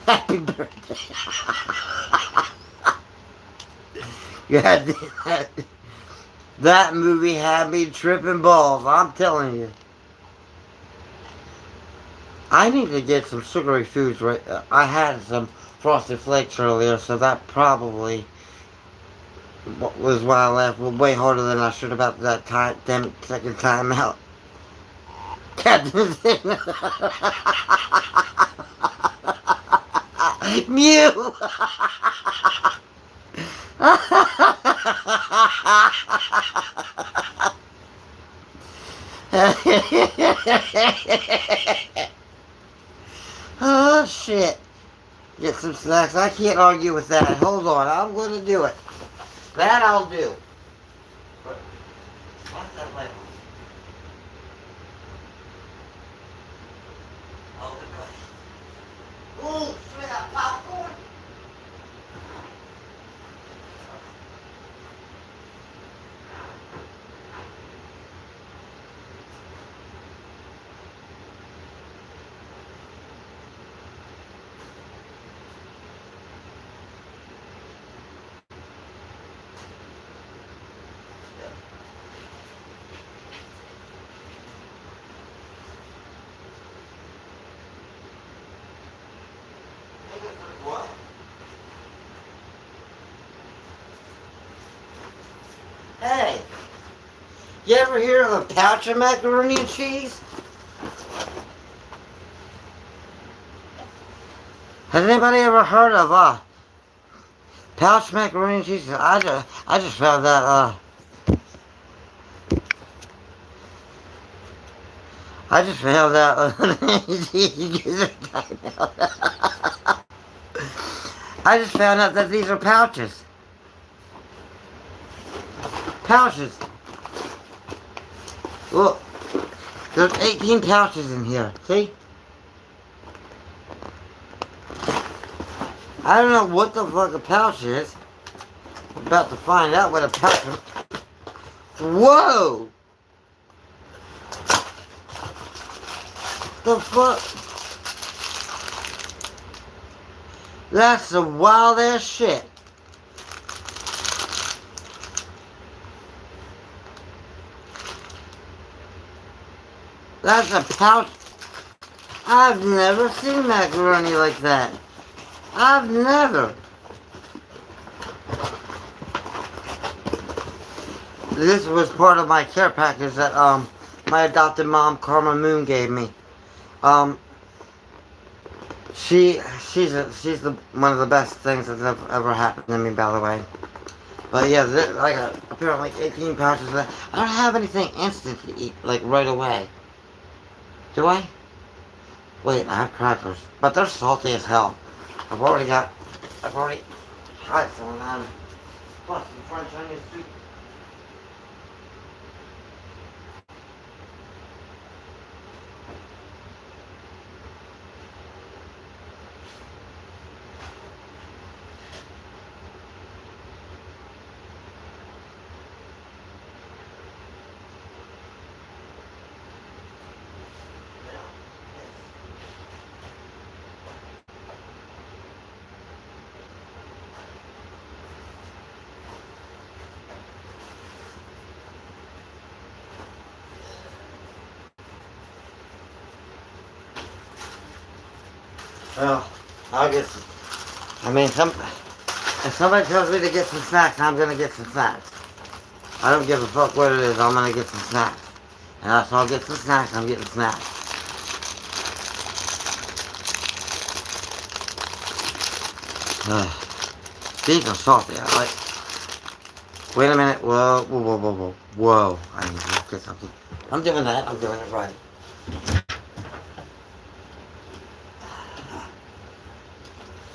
Happy birthday. God, that movie had me tripping balls, I'm telling you. I need to get some sugary foods. Right, I had some Frosted Flakes earlier, so that probably was why I laughed way harder than I should about that second time out. Captain Mew! Oh shit. Get some snacks. I can't argue with that. Hold on, I'm gonna do it. That I'll do. What's that label? Oh, the ooh, straight popcorn. What? Hey, you ever hear of a pouch of macaroni and cheese? Has anybody ever heard of pouch macaroni and cheese? I just found that I just found out. I just found out that these are pouches. Pouches. Look, there's 18 pouches in here. See? I don't know what the fuck a pouch is. I'm about to find out what a pouch is. Whoa! The fuck? That's some wild ass shit. That's a pouch. I've never seen macaroni like that. I've never. This was part of my care package that my adopted mom Karma Moon gave me. Um she's the one of the best things that's ever happened to me, by the way. But yeah, I got apparently like 18 pouches of that. I don't have anything instant to eat like right away. Do I? Wait, I have crackers, but they're salty as hell. I've already tried some of them. Plus some French onion soup. Well, I'll get some. I mean, if somebody tells me to get some snacks, I'm gonna get some snacks. I don't give a fuck what it is, I'm gonna get some snacks. And so I'll get some snacks, I'm getting snacks. These are salty, I like. Wait a minute, whoa. I need to get something. I'm doing it right.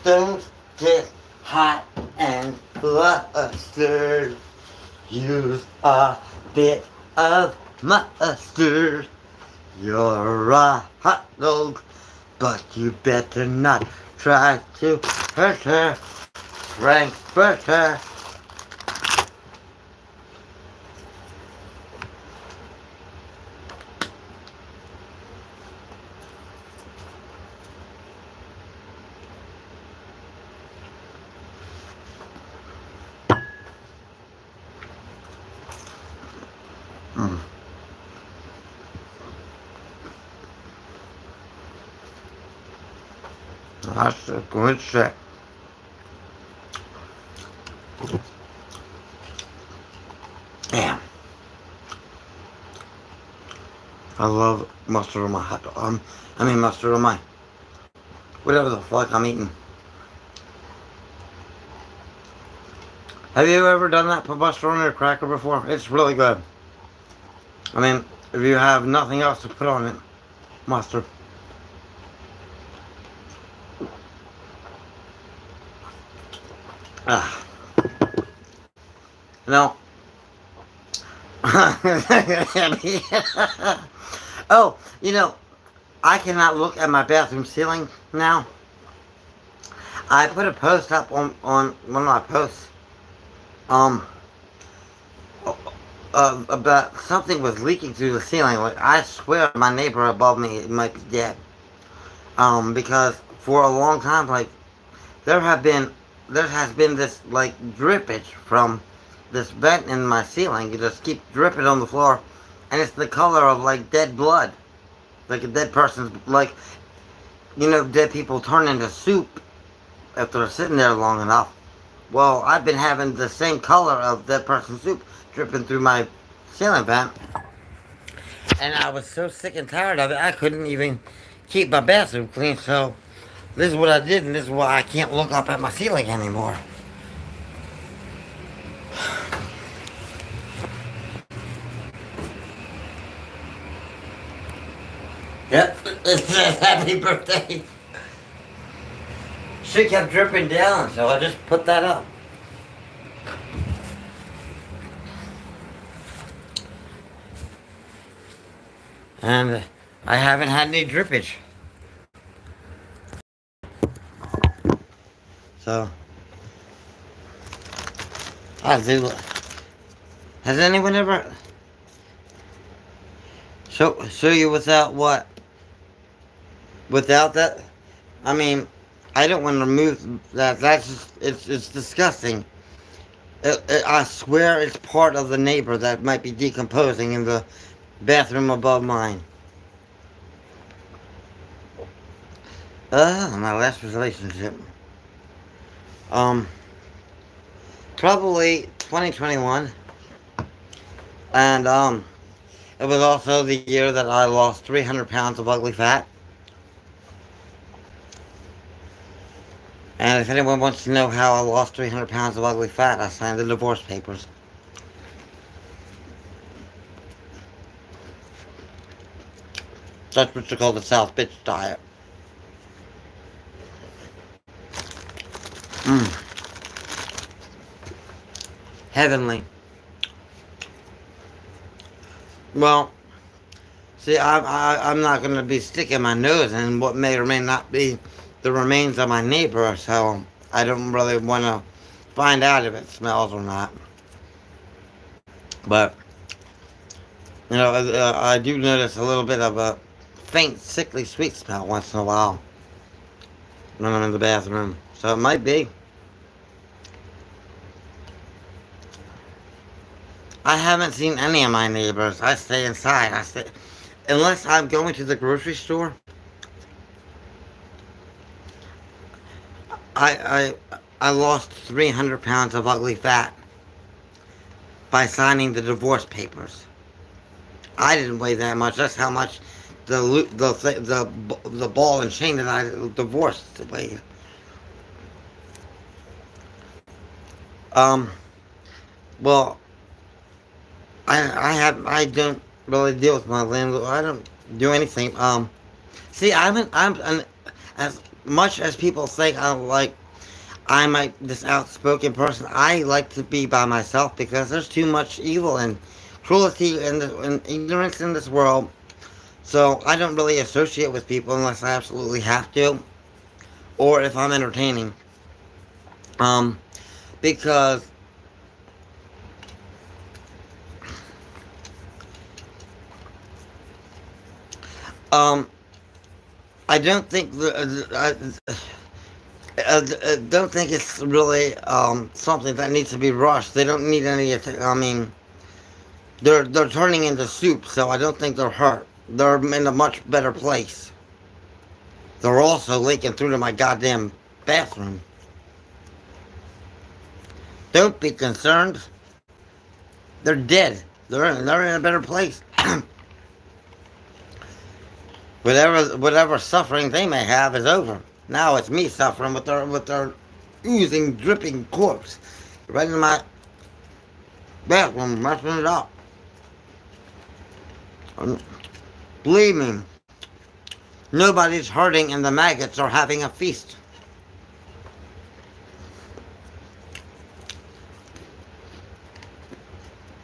Don't get hot and flustered. Use a bit of mustard. You're a hot dog, but you better not try to hurt her. Frankfurter. That's a good shit. Damn. I love mustard on my hot dog. Mustard on my whatever the fuck I'm eating. Have you ever done that? Put mustard on your cracker before? It's really good. I mean, if you have nothing else to put on it, mustard. Ah. No. Oh, I cannot look at my bathroom ceiling now. I put a post up on one of my posts. About something was leaking through the ceiling. Like, I swear my neighbor above me might be dead. Because for a long time, like, there has been this, like, drippage from this vent in my ceiling. You just keep dripping on the floor, and it's the color of, like, dead blood. Like a dead person's, like, dead people turn into soup after they're sitting there long enough. Well, I've been having the same color of dead person's soup dripping through my ceiling vent. And I was so sick and tired of it, I couldn't even keep my bathroom clean. So this is what I did, and this is why I can't look up at my ceiling anymore. Yep, it says happy birthday. She kept dripping down, so I just put that up. And I haven't had any drippage. So, I do. Has anyone ever show you without what? Without that? I mean, I don't want to remove that. That's just, it's disgusting. I swear it's part of the neighbor that might be decomposing in the bathroom above mine. My last relationship. Um, Probably 2021. And, it was also the year that I lost 300 pounds of ugly fat. And if anyone wants to know how I lost 300 pounds of ugly fat, I signed the divorce papers. That's what you call the South Bitch diet. Mmm. Heavenly. Well, see, I'm not going to be sticking my nose in what may or may not be the remains of my neighbor, so I don't really want to find out if it smells or not. But, I do notice a little bit of a faint, sickly sweet smell once in a while when I'm in the bathroom. So it might be. I haven't seen any of my neighbors. I stay inside. Unless I'm going to the grocery store. I I lost 300 pounds of ugly fat by signing the divorce papers. I didn't weigh that much. That's how much the ball and chain that I divorced weighed. Um. Well, I don't really deal with my landlord. I don't do anything. See, as much as people think I'm like this outspoken person. I like to be by myself because there's too much evil and cruelty and ignorance in this world. So I don't really associate with people unless I absolutely have to, or if I'm entertaining. Um, because um, I don't think I don't think it's really something that needs to be rushed. They don't need any. I mean, they're turning into soup, so I don't think they're hurt. They're in a much better place. They're also leaking through to my goddamn bathroom. Don't be concerned. They're dead. They're in a better place. Whatever suffering they may have is over. Now it's me suffering with their oozing, dripping corpse right in my bathroom, messing it up. Believe me, nobody's hurting and the maggots are having a feast.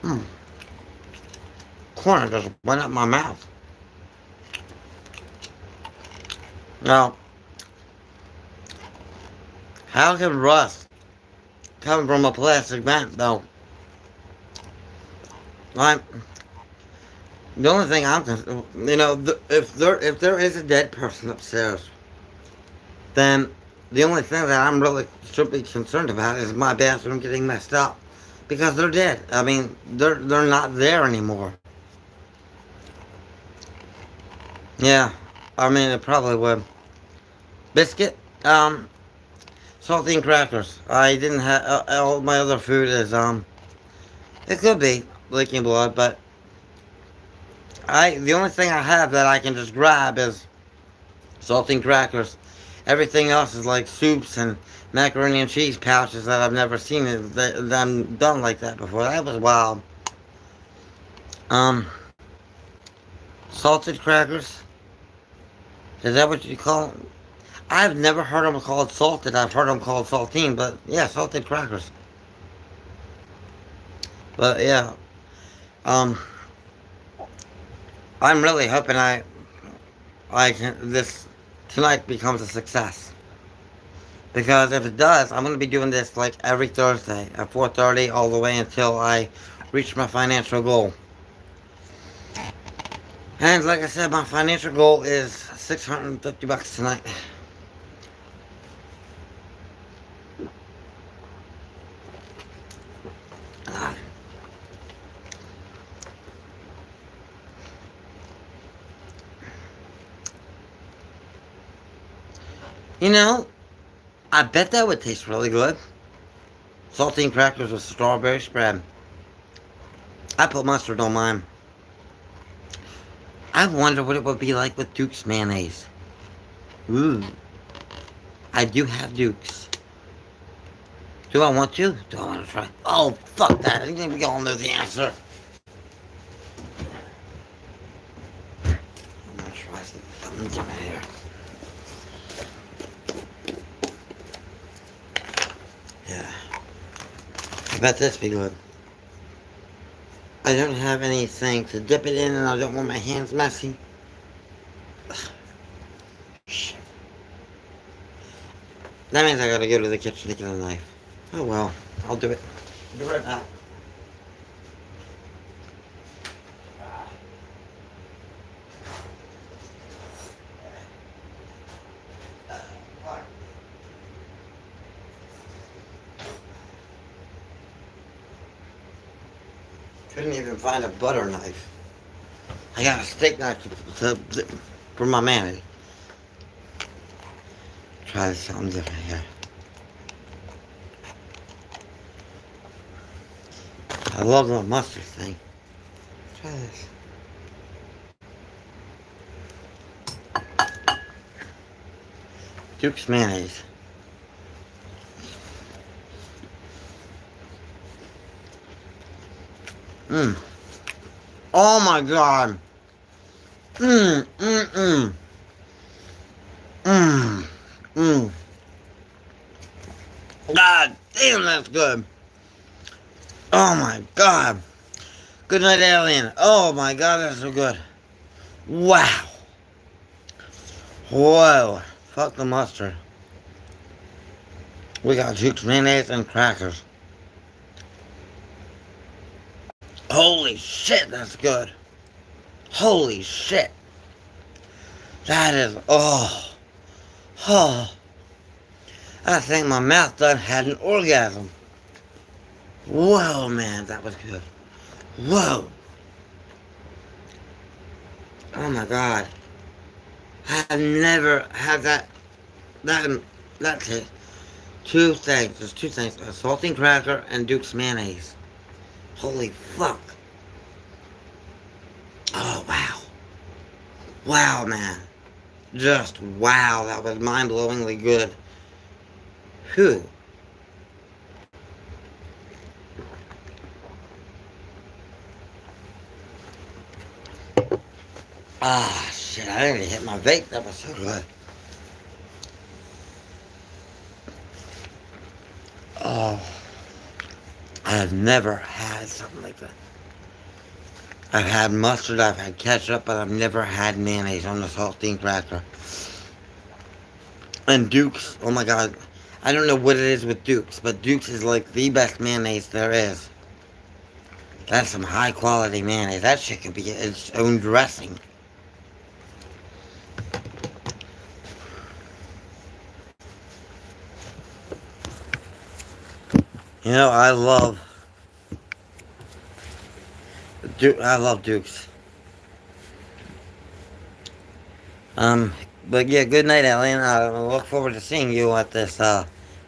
Mm. Corn just went up my mouth. Now, how can rust come from a plastic vent, though? Like, the only thing I'm concerned, if there is a dead person upstairs, then the only thing that I'm really should be concerned about is my bathroom getting messed up, because they're dead. I mean, they're not there anymore. Yeah, I mean it probably would. Biscuit, saltine crackers. I didn't have all my other food is it could be leaking blood, but the only thing I have that I can just grab is saltine crackers. Everything else is like soups and macaroni and cheese pouches that I've never seen them done like that before. That was wild. Um, Salted crackers. Is that what you call them? I've never heard them called salted. I've heard them called saltine, but yeah, salted crackers. But yeah, um, I'm really hoping this tonight becomes a success. Because if it does, I'm going to be doing this like every Thursday at 4:30 all the way until I reach my financial goal. And like I said, my financial goal is $650 tonight. Ah. You know, I bet that would taste really good. Saltine crackers with strawberry spread. I put mustard on mine. I wonder what it would be like with Duke's mayonnaise. Ooh, I do have Duke's. Do I want to? Do I want to try? Oh, fuck that. I think we all know the answer. I'm gonna try something different here. Yeah. I bet this be good. I don't have anything to dip it in and I don't want my hands messy. Shit. That means I gotta go to the kitchen to get a knife. Oh well, I'll do it. I'll be right back. Couldn't even find a butter knife. I got a steak knife for my mayonnaise. Try something different here. I love the mustard thing. Try this. Duke's mayonnaise. Mmm. Oh my god. Mmm, mmm, mmm. Mmm, mmm. God damn, that's good. Oh my god. Good night, alien. Oh my god, that's so good. Wow. Whoa. Fuck the mustard. We got Duke's mayonnaise and crackers. Holy shit, that's good. Holy shit. That is, oh. I think my mouth done had an orgasm. Whoa, man, that was good. Whoa. Oh my god. I've never had that taste. Two things, there's two things. A saltine cracker and Duke's mayonnaise. Holy fuck. Oh, wow. Wow, man. Just wow, that was mind-blowingly good. Whew. Ah, shit, I didn't even hit my vape. That was so good. Oh, I have never had something like that. I've had mustard, I've had ketchup, but I've never had mayonnaise on the saltine cracker. And Duke's, oh my god. I don't know what it is with Duke's, but Duke's is like the best mayonnaise there is. That's some high quality mayonnaise. That shit can be its own dressing. You know, I love Duke's. But yeah, good night, Alien. I look forward to seeing you at this,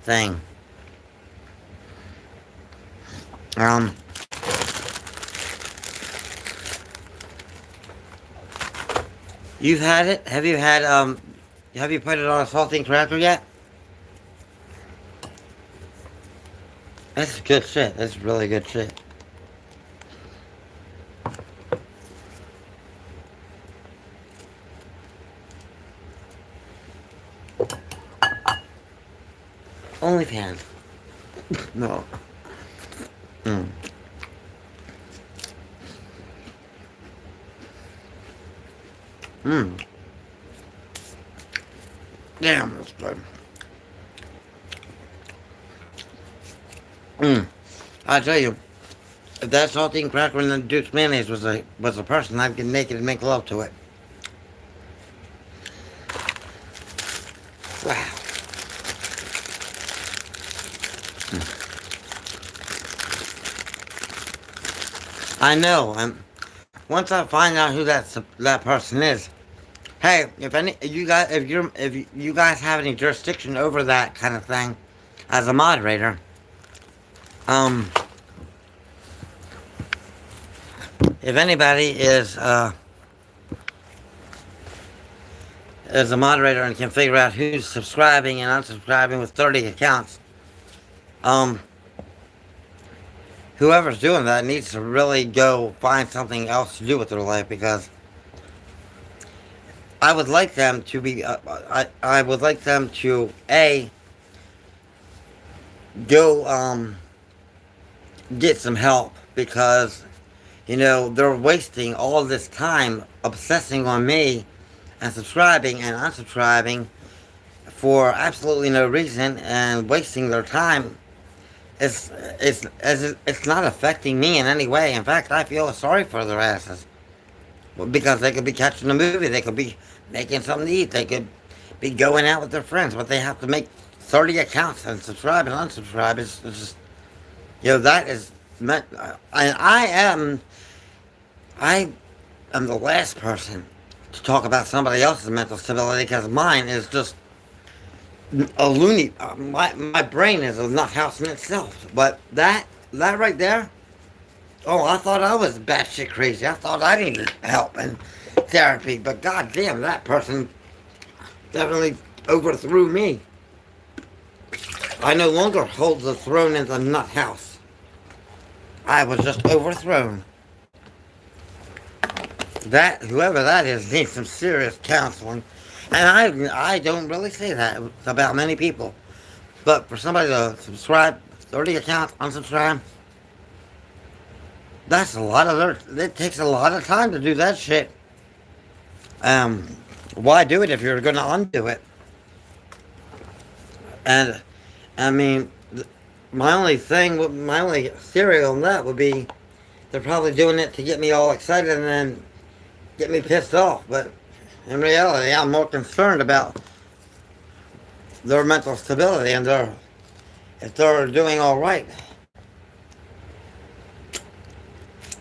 thing. Um, you've had it? Have you put it on a saltine cracker yet? That's good shit. That's really good shit. OnlyFans. No. Mm. Damn, that's good. Mm. I tell you, if that saltine cracker and the Duke's mayonnaise was a person, I'd get naked and make love to it. Wow. I know. Once I find out who that person is, hey, if you guys have any jurisdiction over that kind of thing, as a moderator, um, if anybody is a moderator and can figure out who's subscribing and unsubscribing with 30 accounts, um, whoever's doing that needs to really go find something else to do with their life, because I would like them to be. I would like them to go get some help, because they're wasting all this time obsessing on me and subscribing and unsubscribing for absolutely no reason and wasting their time. It's not affecting me in any way. In fact, I feel sorry for their asses, because they could be catching a movie, they could be making something to eat, they could be going out with their friends, but they have to make 30 accounts and subscribe and unsubscribe. It's just, that is meant. And I am the last person to talk about somebody else's mental stability, because mine is just a loony. My brain is a nut house in itself. But that right there. Oh, I thought I was batshit crazy. I thought I needed help and therapy. But goddamn, that person definitely overthrew me. I no longer hold the throne in the nut house. I was just overthrown. Whoever that is needs some serious counseling. And I don't really say that about many people. But for somebody to subscribe, 30 accounts, unsubscribe, that's a lot of it takes a lot of time to do that shit. Why do it if you're going to undo it? And, I mean, my only theory on that would be they're probably doing it to get me all excited and then get me pissed off. But in reality, I'm more concerned about their mental stability and if they're doing all right.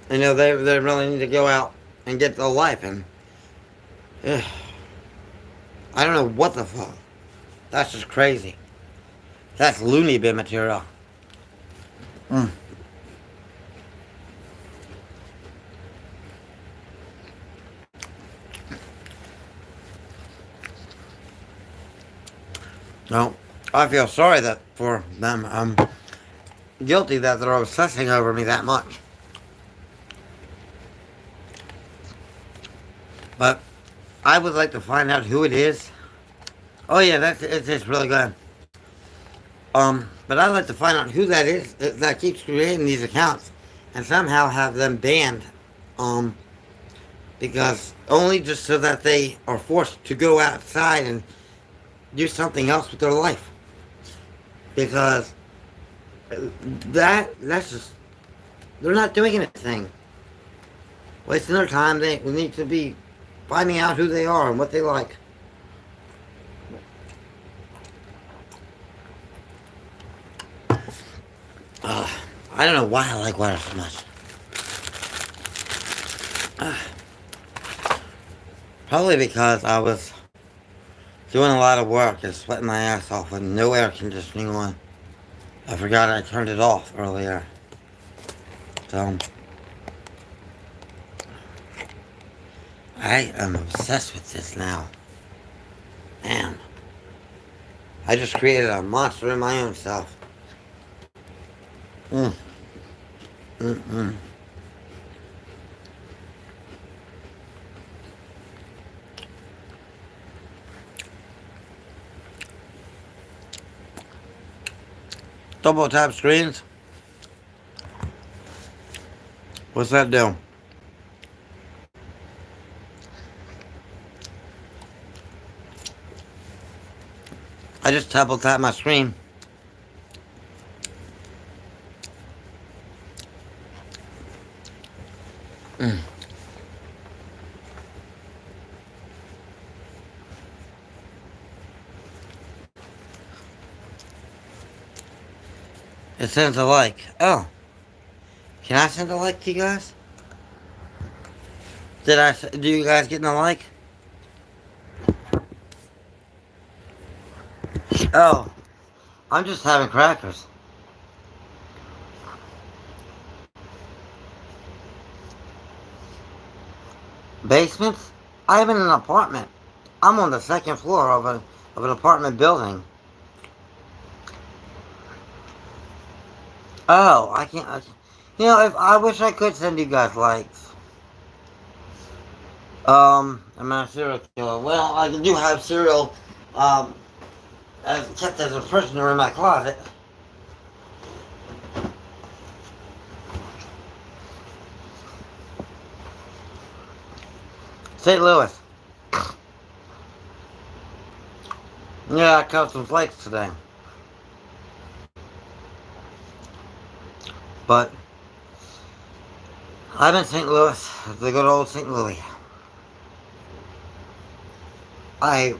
They really need to go out and get their life. And I don't know what the fuck. That's just crazy. That's loony bin material. Mm. No, I feel sorry for them. I'm guilty that they're obsessing over me that much. But I would like to find out who it is. Oh yeah, it's really good. But I'd like to find out who that is that keeps creating these accounts and somehow have them banned. Because only just so that they are forced to go outside and do something else with their life. Because that's just, they're not doing anything. Wasting their time. They need to be finding out who they are and what they like. I don't know why I like water so much. Probably because I was doing a lot of work and sweating my ass off with no air conditioning on. I forgot I turned it off earlier. So I am obsessed with this now. Man. I just created a monster in my own self. Mm-mm. Double tap screens. What's that do? I just double tap my screen. It sends a like. Oh, can I send a like to you guys? Do you guys get a like? Oh, I'm just having crackers. Basements? I am in an apartment. I'm on the second floor of an apartment building. Oh, I can't. You know, if I wish I could send you guys likes. I'm not a serial killer. Well, I do have cereal, um, kept as a prisoner in my closet. St. Louis. Yeah, I caught some flakes today. But I'm in St. Louis, the good old St. Louis. I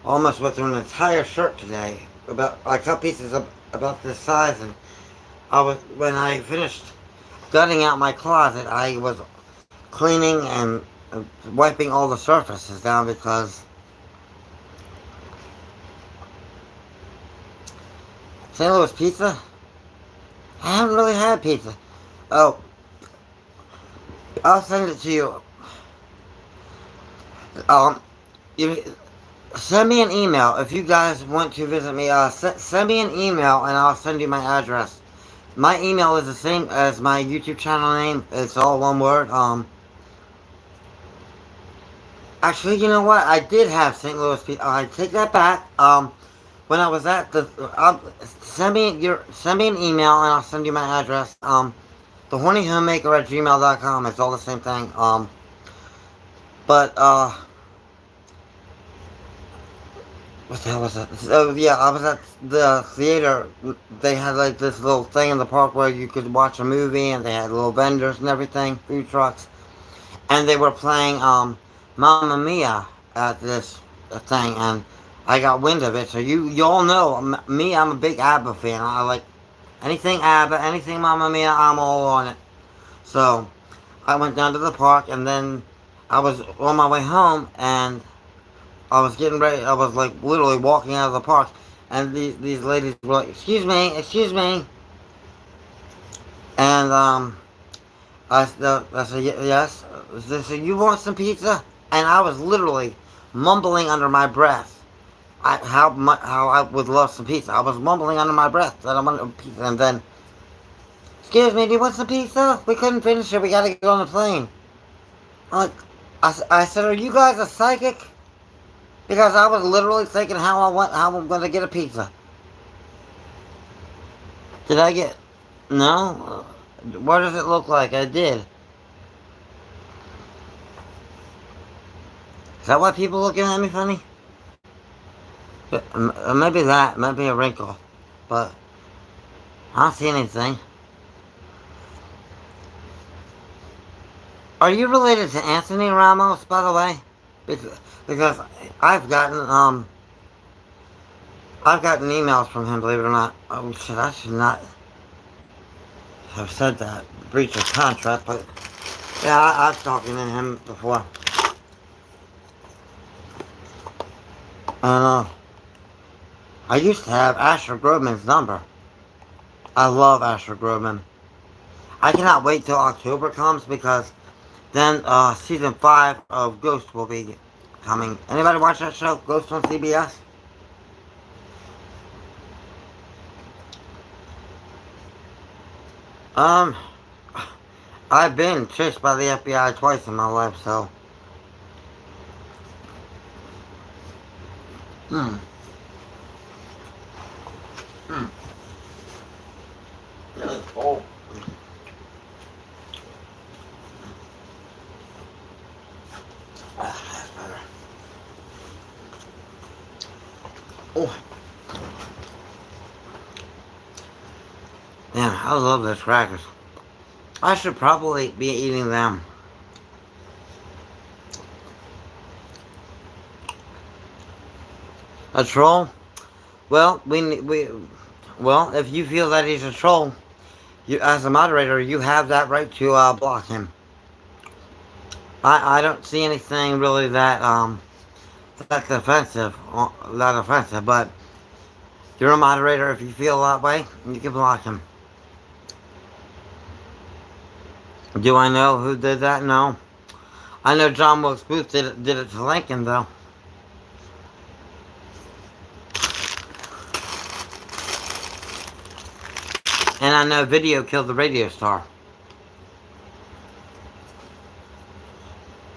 almost went through an entire shirt today. I cut pieces about this size, and when I finished gutting out my closet, I was cleaning and wiping all the surfaces down because St. Louis pizza. I haven't really had pizza. Oh, I'll send it to you. Um, you send me an email if you guys want to visit me. Send me an email and I'll send you my address. My email is the same as my YouTube channel name. It's all one word. Actually, you know what? I did have St. Louis pizza. I take that back. When I was at the, send me an email and I'll send you my address. thehornyhomemaker@gmail.com. It's all the same thing. But what the hell was that? Oh yeah, I was at the theater. They had like this little thing in the park where you could watch a movie, and they had little vendors and everything, food trucks, and they were playing Mamma Mia at this thing, and I got wind of it. So you all know me. I'm a big ABBA fan. I like anything ABBA, anything Mamma Mia. I'm all on it. So I went down to the park, and then I was on my way home, and I was getting ready. I was like literally walking out of the park, and these ladies were like, excuse me," and I said, yes. They said, "You want some pizza?" And I was literally mumbling under my breath, how I would love some pizza. I was mumbling under my breath that I wanted pizza, and then, "Excuse me, do you want some pizza? We couldn't finish it. We got to get on the plane." Like, I said, "Are you guys a psychic?" Because I was literally thinking how I'm gonna get a pizza. Did I get? No. What does it look like? I did. Is that why people looking at me funny? Maybe that. Maybe a wrinkle. But I don't see anything. Are you related to Anthony Ramos, by the way? Because I've gotten I've gotten emails from him. Believe it or not. Oh shit! I should not have said that. Breach of contract, but yeah, I've talked to him before. And I used to have Asher Grobman's number. I love Asher Grobman. I cannot wait till October comes because then season 5 of Ghost will be coming. Anybody watch that show, Ghost on CBS? Um, I've been chased by the FBI twice in my life, so. Hmm. Hmm. Oh. Oh. Yeah, I love those crackers. I should probably be eating them. A troll? Well, Well, if you feel that he's a troll, you, as a moderator, you have that right to block him. I don't see anything really that's offensive, but you're a moderator. If you feel that way, you can block him. Do I know who did that? No. I know John Wilkes Booth did it to Lincoln, though. And I know video killed the radio star.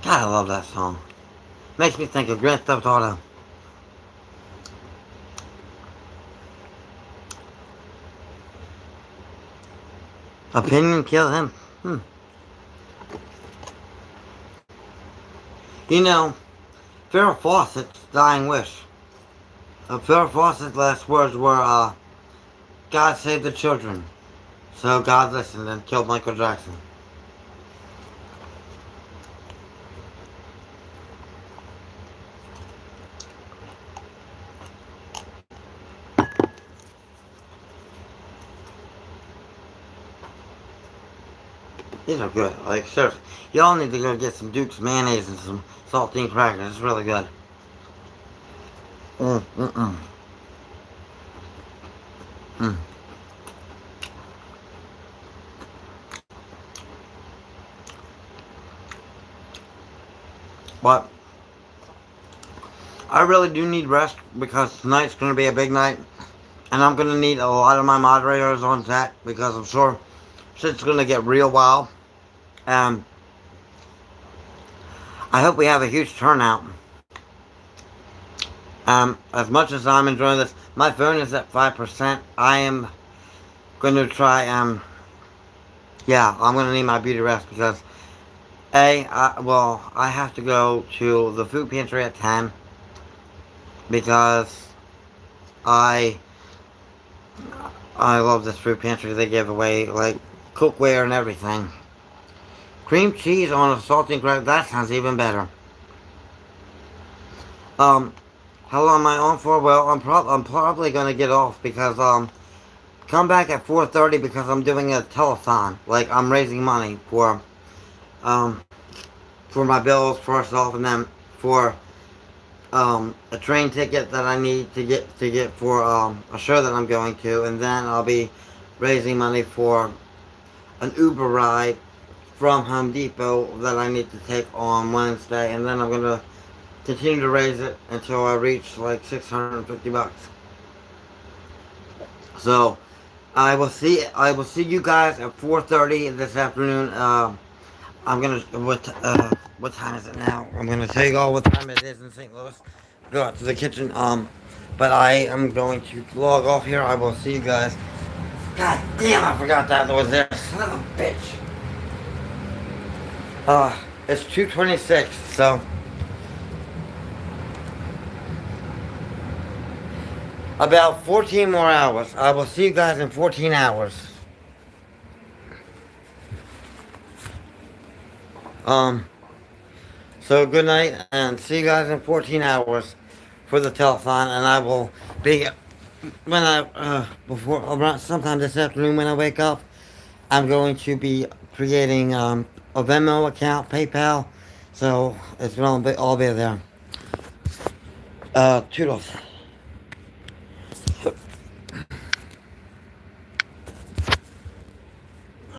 God, I love that song. Makes me think of Grand Theft Auto. Opinion kill him. You know, Farrah Fawcett's dying wish. Farrah Fawcett's last words were, God save the children. So God listened and killed Michael Jackson. These are good. Like, seriously. Y'all need to go get some Duke's mayonnaise and some saltine crackers. It's really good. Mm. But I really do need rest because tonight's going to be a big night. And I'm going to need a lot of my moderators on set because I'm sure shit's going to get real wild. I hope we have a huge turnout. As much as I'm enjoying this, my phone is at 5%. I am going to try, yeah, I'm going to need my beauty rest because, I have to go to the food pantry at 10 because I love this food pantry. They give away, like, cookware and everything. Cream cheese on a saltine cracker, that sounds even better. How long am I on for? Well, I'm probably gonna get off because, come back at 4:30 because I'm doing a telethon. Like, I'm raising money for my bills first off, and then for, a train ticket that I need to get for, a show that I'm going to, and then I'll be raising money for an Uber ride from Home Depot that I need to take on Wednesday, and then I'm going to continue to raise it until I reach like $650. So I will see you guys at 4:30 this afternoon. I'm gonna what time is it now? I'm gonna tell you all what time it is in St. Louis. Go out to the kitchen. But I am going to log off here. I will see you guys. God damn, I forgot that was there. Son of a bitch. It's 2:26, so about 14 more hours. I will see you guys in 14 hours. So good night, and see you guys in 14 hours for the telethon, and I will be, before, around sometime this afternoon when I wake up, I'm going to be creating, a Venmo account, PayPal, so it's going to all be there. Toodles.